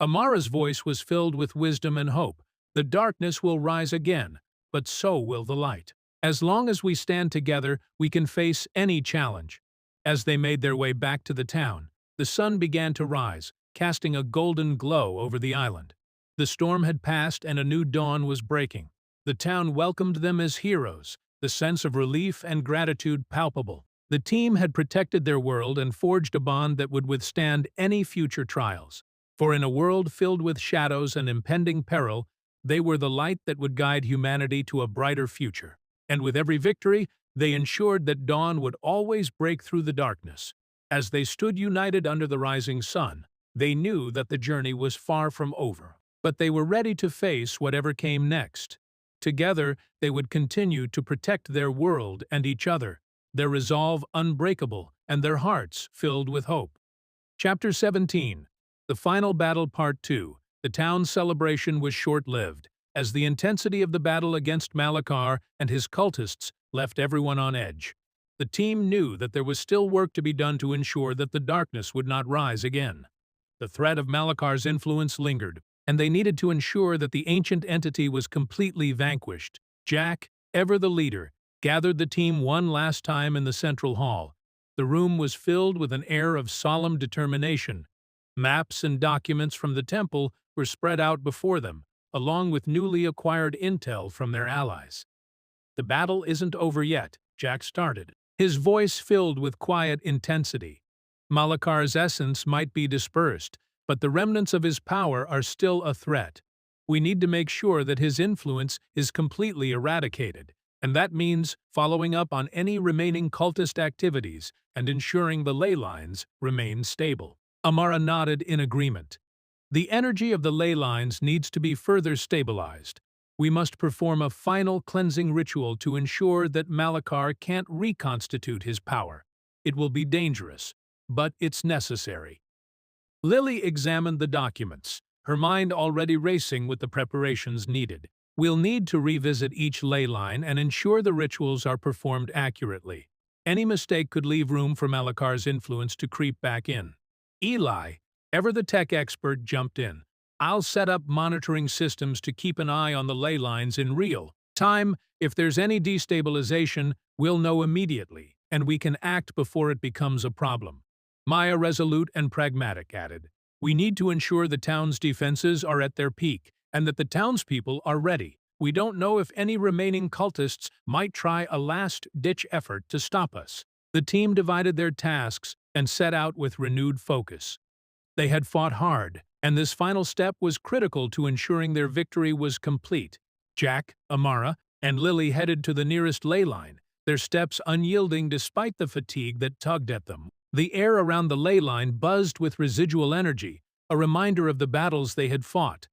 Amara's voice was filled with wisdom and hope. "The darkness will rise again, but so will the light. As long as we stand together, we can face any challenge." As they made their way back to the town, the sun began to rise, casting a golden glow over the island. The storm had passed and a new dawn was breaking. The town welcomed them as heroes, the sense of relief and gratitude palpable. The team had protected their world and forged a bond that would withstand any future trials. For in a world filled with shadows and impending peril, they were the light that would guide humanity to a brighter future. And with every victory, they ensured that dawn would always break through the darkness. As they stood united under the rising sun, they knew that the journey was far from over. But they were ready to face whatever came next. Together, they would continue to protect their world and each other, their resolve unbreakable and their hearts filled with hope. Chapter 17. The Final Battle Part 2. The town's celebration was short-lived, as the intensity of the battle against Malachar and his cultists left everyone on edge. The team knew that there was still work to be done to ensure that the darkness would not rise again. The threat of Malachar's influence lingered, and they needed to ensure that the ancient entity was completely vanquished. Jack, ever the leader, gathered the team one last time in the central hall. The room was filled with an air of solemn determination. Maps and documents from the temple were spread out before them, along with newly acquired intel from their allies. "The battle isn't over yet," Jack started, his voice filled with quiet intensity. "Malachar's essence might be dispersed, but the remnants of his power are still a threat. We need to make sure that his influence is completely eradicated, and that means following up on any remaining cultist activities and ensuring the ley lines remain stable." Amara nodded in agreement. "The energy of the ley lines needs to be further stabilized. We must perform a final cleansing ritual to ensure that Malachar can't reconstitute his power. It will be dangerous, but it's necessary." Lily examined the documents, her mind already racing with the preparations needed. "We'll need to revisit each ley line and ensure the rituals are performed accurately. Any mistake could leave room for Malachar's influence to creep back in." Eli, ever the tech expert, jumped in. "I'll set up monitoring systems to keep an eye on the ley lines in real time. If there's any destabilization, we'll know immediately, and we can act before it becomes a problem." Maya, resolute and pragmatic, added, "We need to ensure the town's defenses are at their peak, and that the townspeople are ready. We don't know if any remaining cultists might try a last-ditch effort to stop us." The team divided their tasks and set out with renewed focus. They had fought hard, and this final step was critical to ensuring their victory was complete. Jack, Amara, and Lily headed to the nearest ley line, their steps unyielding despite the fatigue that tugged at them. The air around the ley line buzzed with residual energy, a reminder of the battles they had fought.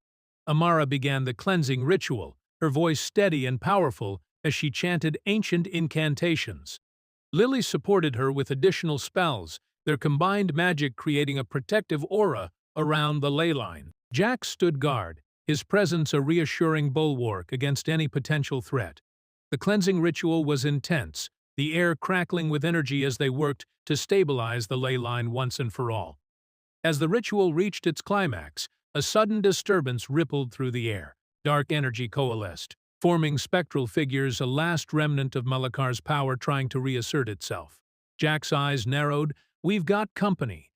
Amara began the cleansing ritual, her voice steady and powerful as she chanted ancient incantations. Lily supported her with additional spells, their combined magic creating a protective aura around the ley line. Jack stood guard, his presence a reassuring bulwark against any potential threat. The cleansing ritual was intense, the air crackling with energy as they worked to stabilize the ley line once and for all. As the ritual reached its climax, a sudden disturbance rippled through the air. Dark energy coalesced, forming spectral figures, a last remnant of Malachar's power trying to reassert itself. Jack's eyes narrowed. "We've got company."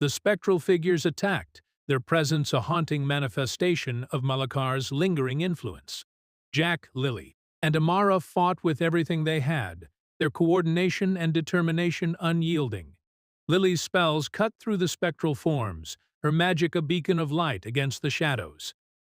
The spectral figures attacked, their presence a haunting manifestation of Malachar's lingering influence. Jack, Lily, and Amara fought with everything they had, their coordination and determination unyielding. Lily's spells cut through the spectral forms, her magic a beacon of light against the shadows.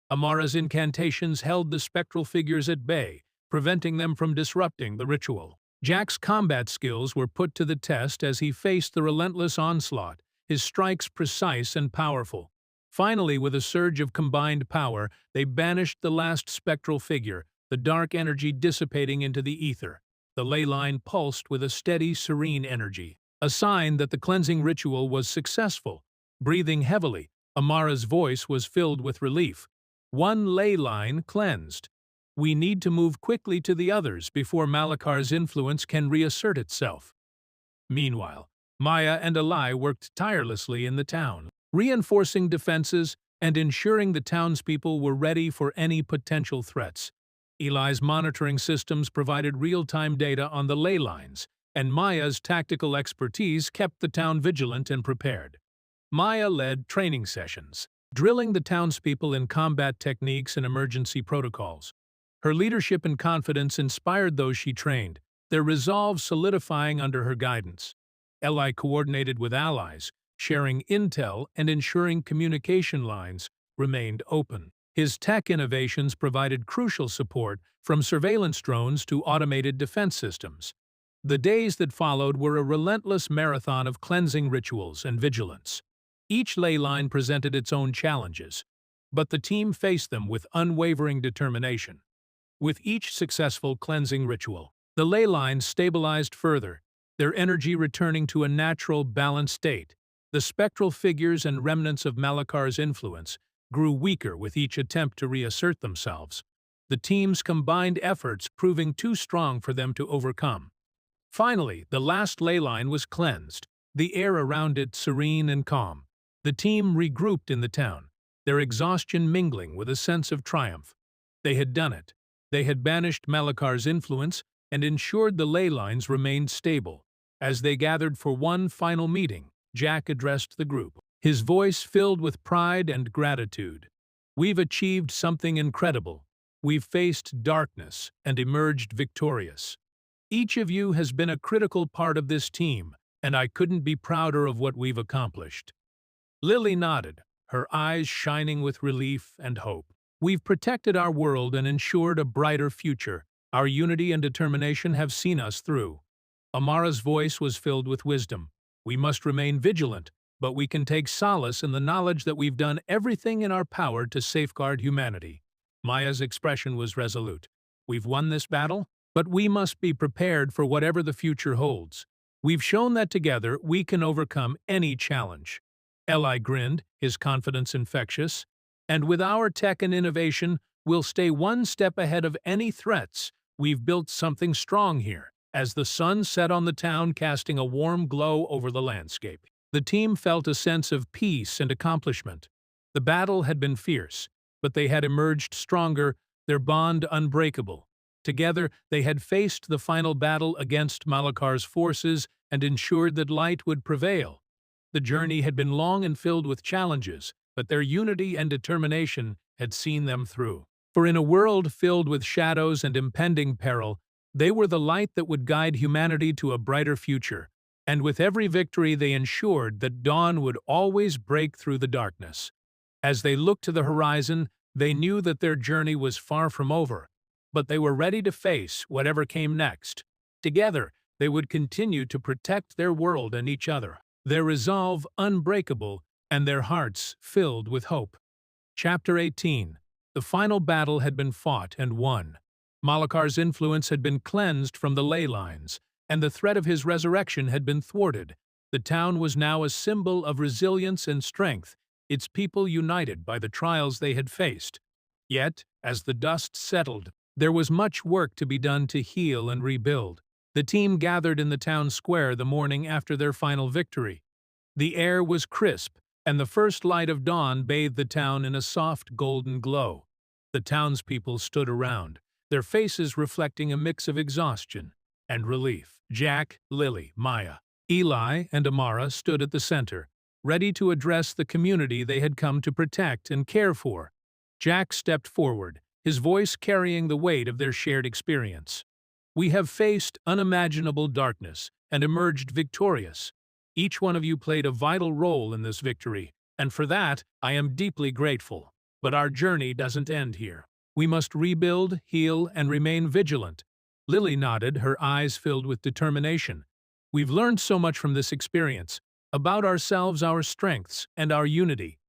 Amara's incantations held the spectral figures at bay, preventing them from disrupting the ritual. Jack's combat skills were put to the test as he faced the relentless onslaught, his strikes precise and powerful. Finally, with a surge of combined power, they banished the last spectral figure, the dark energy dissipating into the ether. The ley line pulsed with a steady, serene energy, a sign that the cleansing ritual was successful. Breathing heavily, Amara's voice was filled with relief. One ley line cleansed. We need to move quickly to the others before Malakar's influence can reassert itself. Meanwhile, Maya and Eli worked tirelessly in the town, reinforcing defenses and ensuring the townspeople were ready for any potential threats. Eli's monitoring systems provided real-time data on the ley lines, and Maya's tactical expertise kept the town vigilant and prepared. Maya led training sessions, drilling the townspeople in combat techniques and emergency protocols. Her leadership and confidence inspired those she trained, their resolve solidifying under her guidance. Eli coordinated with allies, sharing intel and ensuring communication lines remained open. His tech innovations provided crucial support, from surveillance drones to automated defense systems. The days that followed were a relentless marathon of cleansing rituals and vigilance. Each ley line presented its own challenges, but the team faced them with unwavering determination. With each successful cleansing ritual, the ley lines stabilized further, their energy returning to a natural, balanced state. The spectral figures and remnants of Malakar's influence grew weaker with each attempt to reassert themselves, the team's combined efforts proving too strong for them to overcome. Finally, the last ley line was cleansed, the air around it serene and calm. The team regrouped in the town, their exhaustion mingling with a sense of triumph. They had done it. They had banished Malakar's influence and ensured the ley lines remained stable. As they gathered for one final meeting, Jack addressed the group, his voice filled with pride and gratitude. "We've achieved something incredible. We've faced darkness and emerged victorious. Each of you has been a critical part of this team, and I couldn't be prouder of what we've accomplished." Lily nodded, her eyes shining with relief and hope. "We've protected our world and ensured a brighter future. Our unity and determination have seen us through." Amara's voice was filled with wisdom. "We must remain vigilant, but we can take solace in the knowledge that we've done everything in our power to safeguard humanity." Maya's expression was resolute. "We've won this battle, but we must be prepared for whatever the future holds. We've shown that together we can overcome any challenge." Eli grinned, his confidence infectious. "And with our tech and innovation, we'll stay one step ahead of any threats. We've built something strong here." As the sun set on the town, casting a warm glow over the landscape, the team felt a sense of peace and accomplishment. The battle had been fierce, but they had emerged stronger, their bond unbreakable. Together, they had faced the final battle against Malakar's forces and ensured that light would prevail. The journey had been long and filled with challenges, but their unity and determination had seen them through. For in a world filled with shadows and impending peril, they were the light that would guide humanity to a brighter future, and with every victory they ensured that dawn would always break through the darkness. As they looked to the horizon, they knew that their journey was far from over, but they were ready to face whatever came next. Together, they would continue to protect their world and each other, their resolve unbreakable and their hearts filled with hope. Chapter 18. The final battle had been fought and won. Malakar's influence had been cleansed from the ley lines, and the threat of his resurrection had been thwarted. The town was now a symbol of resilience and strength, its people united by the trials they had faced. Yet, as the dust settled, there was much work to be done to heal and rebuild. The team gathered in the town square the morning after their final victory. The air was crisp, and the first light of dawn bathed the town in a soft golden glow. The townspeople stood around, their faces reflecting a mix of exhaustion and relief. Jack, Lily, Maya, Eli, and Amara stood at the center, ready to address the community they had come to protect and care for. Jack stepped forward, his voice carrying the weight of their shared experience. "We have faced unimaginable darkness and emerged victorious. Each one of you played a vital role in this victory. and for that I am deeply grateful. But our journey doesn't end here. We must rebuild, heal, and remain vigilant. Lily nodded, her eyes filled with determination. We've learned so much from this experience, about ourselves, our strengths, and our unity.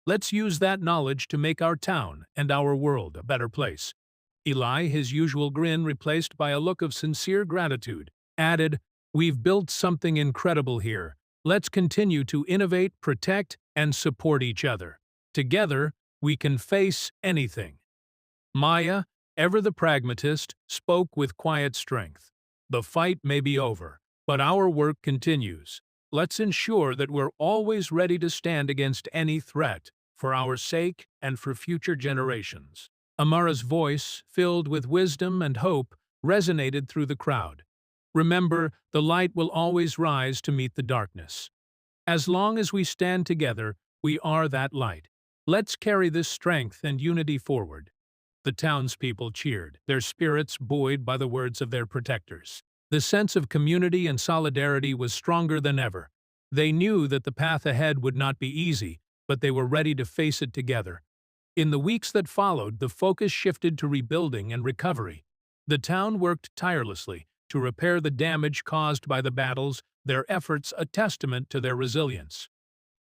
Let's use that knowledge to make our town and our world a better place. Eli, his usual grin replaced by a look of sincere gratitude, added, "We've built something incredible here. Let's continue to innovate, protect, and support each other. Together, we can face anything." Maya, ever the pragmatist, spoke with quiet strength. "The fight may be over, but our work continues. Let's ensure that we're always ready to stand against any threat, for our sake and for future generations." Amara's voice, filled with wisdom and hope, resonated through the crowd. "Remember, the light will always rise to meet the darkness. As long as we stand together, we are that light. Let's carry this strength and unity forward." The townspeople cheered, their spirits buoyed by the words of their protectors. The sense of community and solidarity was stronger than ever. They knew that the path ahead would not be easy, but they were ready to face it together. In the weeks that followed, the focus shifted to rebuilding and recovery. The town worked tirelessly to repair the damage caused by the battles, their efforts a testament to their resilience.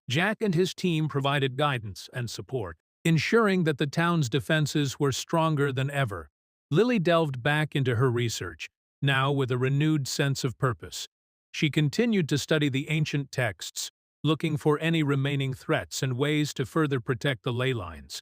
Jack and his team provided guidance and support, ensuring that the town's defenses were stronger than ever. Lily delved back into her research, now with a renewed sense of purpose. She continued to study the ancient texts, looking for any remaining threats and ways to further protect the ley lines.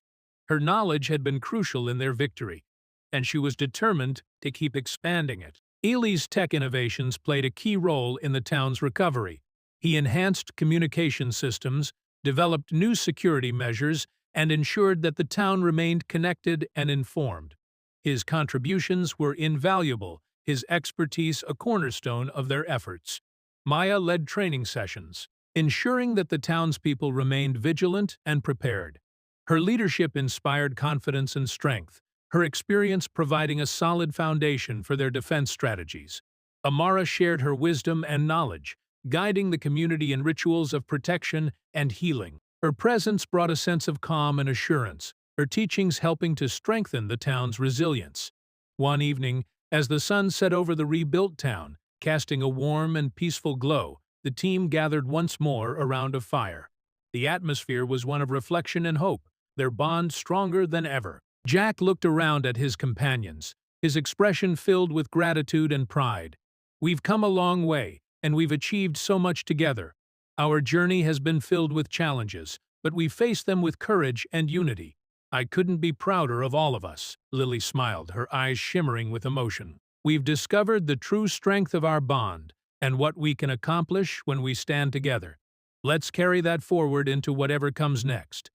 Her knowledge had been crucial in their victory, and she was determined to keep expanding it. Eli's tech innovations played a key role in the town's recovery. He enhanced communication systems, developed new security measures, and ensured that the town remained connected and informed. His contributions were invaluable, his expertise a cornerstone of their efforts. Maya led training sessions, ensuring that the townspeople remained vigilant and prepared. Her leadership inspired confidence and strength, her experience providing a solid foundation for their defense strategies. Amara shared her wisdom and knowledge, guiding the community in rituals of protection and healing. Her presence brought a sense of calm and assurance, her teachings helping to strengthen the town's resilience. One evening, as the sun set over the rebuilt town, casting a warm and peaceful glow, the team gathered once more around a fire. The atmosphere was one of reflection and hope, their bond stronger than ever. Jack looked around at his companions, his expression filled with gratitude and pride. "We've come a long way, and we've achieved so much together. Our journey has been filled with challenges, but we faced them with courage and unity. I couldn't be prouder of all of us." Lily smiled, her eyes shimmering with emotion. "We've discovered the true strength of our bond and what we can accomplish when we stand together. Let's carry that forward into whatever comes next."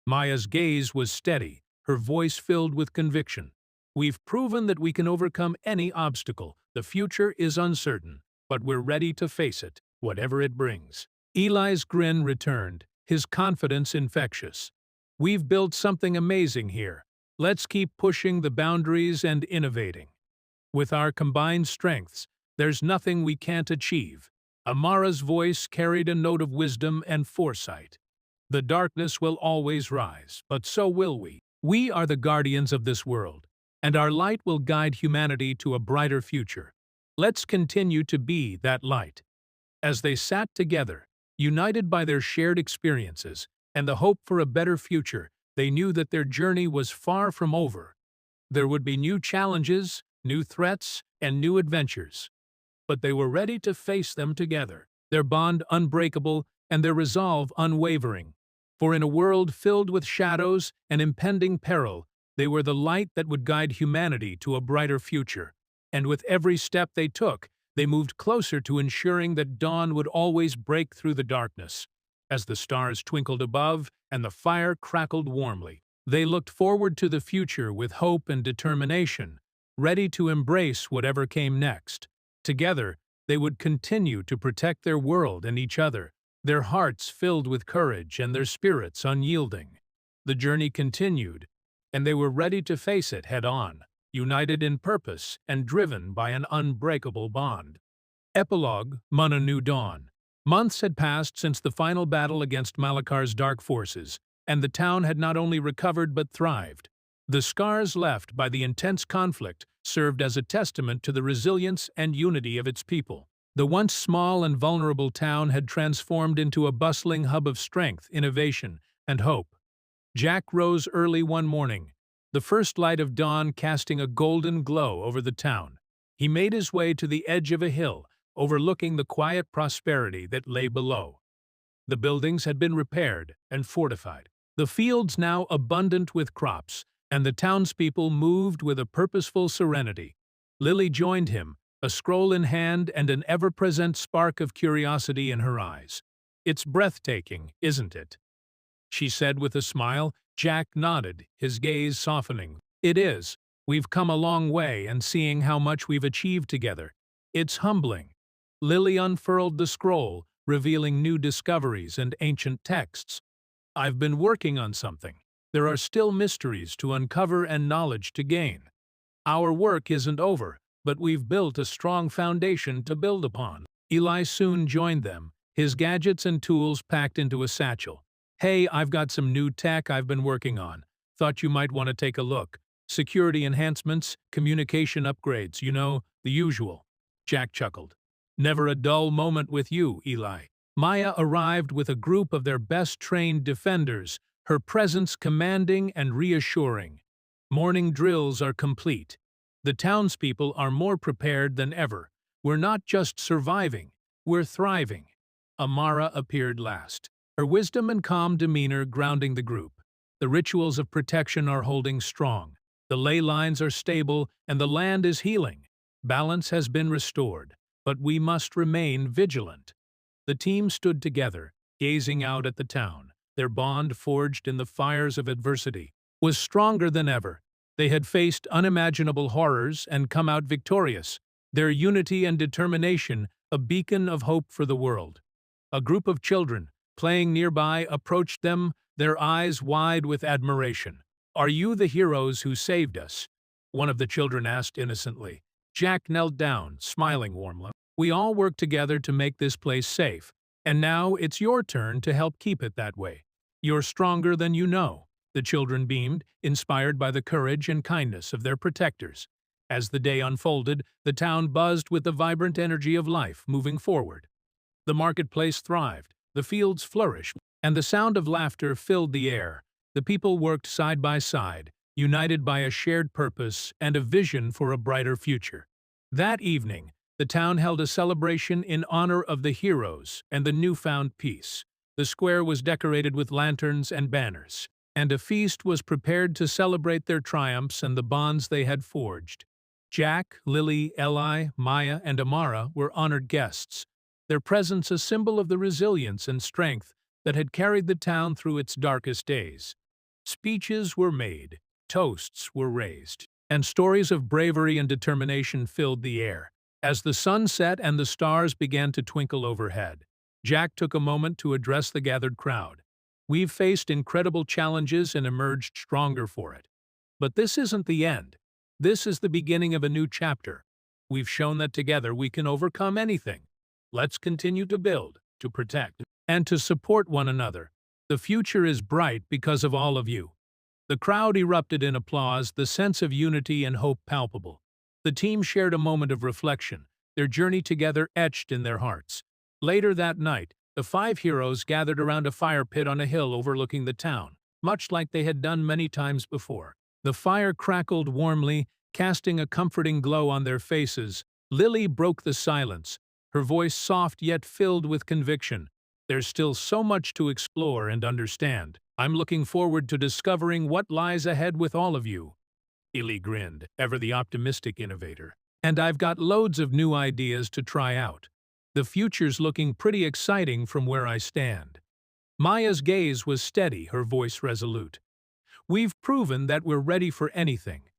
Maya's gaze was steady, her voice filled with conviction. "We've proven that we can overcome any obstacle. The future is uncertain, but we're ready to face it, whatever it brings." Eli's grin returned, his confidence infectious. "We've built something amazing here. Let's keep pushing the boundaries and innovating. With our combined strengths, there's nothing we can't achieve." Amara's voice carried a note of wisdom and foresight. "The darkness will always rise, but so will we. We are the guardians of this world, and our light will guide humanity to a brighter future. Let's continue to be that light." As they sat together, united by their shared experiences and the hope for a better future, they knew that their journey was far from over. There would be new challenges, new threats, and new adventures. But they were ready to face them together, their bond unbreakable and their resolve unwavering. For in a world filled with shadows and impending peril, they were the light that would guide humanity to a brighter future. And with every step they took, they moved closer to ensuring that dawn would always break through the darkness. As the stars twinkled above and the fire crackled warmly, they looked forward to the future with hope and determination, ready to embrace whatever came next. Together, they would continue to protect their world and each other, their hearts filled with courage and their spirits unyielding. The journey continued, and they were ready to face it head-on, united in purpose and driven by an unbreakable bond. Epilogue: Mun a New Dawn. Months had passed since the final battle against Malakar's dark forces, and the town had not only recovered but thrived. The scars left by the intense conflict served as a testament to the resilience and unity of its people. The once small and vulnerable town had transformed into a bustling hub of strength, innovation, and hope. Jack rose early one morning, the first light of dawn casting a golden glow over the town. He made his way to the edge of a hill, overlooking the quiet prosperity that lay below. The buildings had been repaired and fortified, the fields now abundant with crops, and the townspeople moved with a purposeful serenity. Lily joined him, a scroll in hand and an ever-present spark of curiosity in her eyes. "It's breathtaking, isn't it?" she said with a smile. Jack nodded, his gaze softening. "It is. We've come a long way, and seeing how much we've achieved together, it's humbling." Lily unfurled the scroll, revealing new discoveries and ancient texts. "I've been working on something. There are still mysteries to uncover and knowledge to gain. Our work isn't over, but we've built a strong foundation to build upon." Eli soon joined them, his gadgets and tools packed into a satchel. "Hey, I've got some new tech I've been working on. Thought you might want to take a look. Security enhancements, communication upgrades, the usual." Jack chuckled. "Never a dull moment with you, Eli." Maya arrived with a group of their best-trained defenders, her presence commanding and reassuring. Morning drills are complete. The townspeople are more prepared than ever. We're not just surviving, we're thriving. Amara appeared last, her wisdom and calm demeanor grounding the group. The rituals of protection are holding strong. The ley lines are stable, and the land is healing. Balance has been restored, but we must remain vigilant. The team stood together, gazing out at the town. Their bond, forged in the fires of adversity, was stronger than ever. They had faced unimaginable horrors and come out victorious, their unity and determination a beacon of hope for the world. A group of children, playing nearby, approached them, their eyes wide with admiration. "Are you the heroes who saved us?" one of the children asked innocently. Jack knelt down, smiling warmly. "We all work together to make this place safe, and now it's your turn to help keep it that way. You're stronger than you know." The children beamed, inspired by the courage and kindness of their protectors. As the day unfolded, the town buzzed with the vibrant energy of life moving forward. The marketplace thrived, the fields flourished, and the sound of laughter filled the air. The people worked side by side, united by a shared purpose and a vision for a brighter future. That evening, the town held a celebration in honor of the heroes and the newfound peace. The square was decorated with lanterns and banners, and a feast was prepared to celebrate their triumphs and the bonds they had forged. Jack, Lily, Eli, Maya, and Amara were honored guests, their presence a symbol of the resilience and strength that had carried the town through its darkest days. Speeches were made, toasts were raised, and stories of bravery and determination filled the air. As the sun set and the stars began to twinkle overhead, Jack took a moment to address the gathered crowd. "We've faced incredible challenges and emerged stronger for it. But this isn't the end. This is the beginning of a new chapter. We've shown that together we can overcome anything. Let's continue to build, to protect, and to support one another. The future is bright because of all of you." The crowd erupted in applause, the sense of unity and hope palpable. The team shared a moment of reflection, their journey together etched in their hearts. Later that night, the 5 heroes gathered around a fire pit on a hill overlooking the town, much like they had done many times before. The fire crackled warmly, casting a comforting glow on their faces. Lily broke the silence, her voice soft yet filled with conviction. "There's still so much to explore and understand. I'm looking forward to discovering what lies ahead with all of you." Eli grinned, ever the optimistic innovator. "And I've got loads of new ideas to try out. The future's looking pretty exciting from where I stand." Maya's gaze was steady, her voice resolute. "We've proven that we're ready for anything.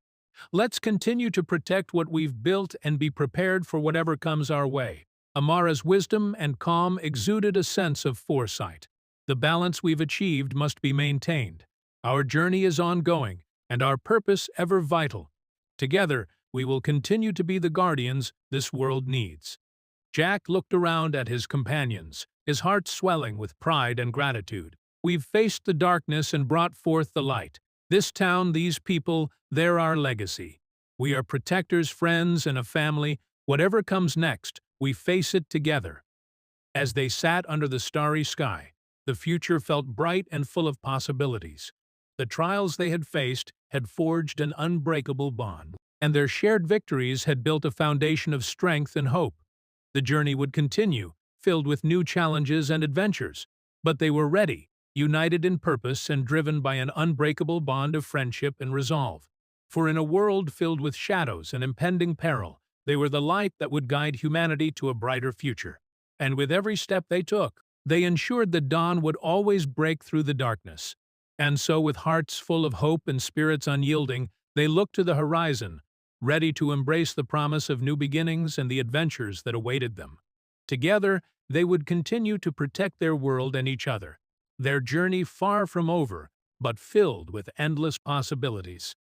Let's continue to protect what we've built and be prepared for whatever comes our way." Amara's wisdom and calm exuded a sense of foresight. "The balance we've achieved must be maintained. Our journey is ongoing, and our purpose ever vital. Together, we will continue to be the guardians this world needs." Jack looked around at his companions, his heart swelling with pride and gratitude. We've faced the darkness and brought forth the light. This town, these people, they're our legacy. We are protectors, friends, and a family. Whatever comes next, we face it together. As they sat under the starry sky, the future felt bright and full of possibilities. The trials they had faced had forged an unbreakable bond, and their shared victories had built a foundation of strength and hope. The journey would continue, filled with new challenges and adventures, but they were ready, united in purpose and driven by an unbreakable bond of friendship and resolve. For in a world filled with shadows and impending peril, they were the light that would guide humanity to a brighter future. And with every step they took, they ensured that dawn would always break through the darkness. And so, with hearts full of hope and spirits unyielding, they looked to the horizon, ready to embrace the promise of new beginnings and the adventures that awaited them. Together, they would continue to protect their world and each other, their journey far from over, but filled with endless possibilities.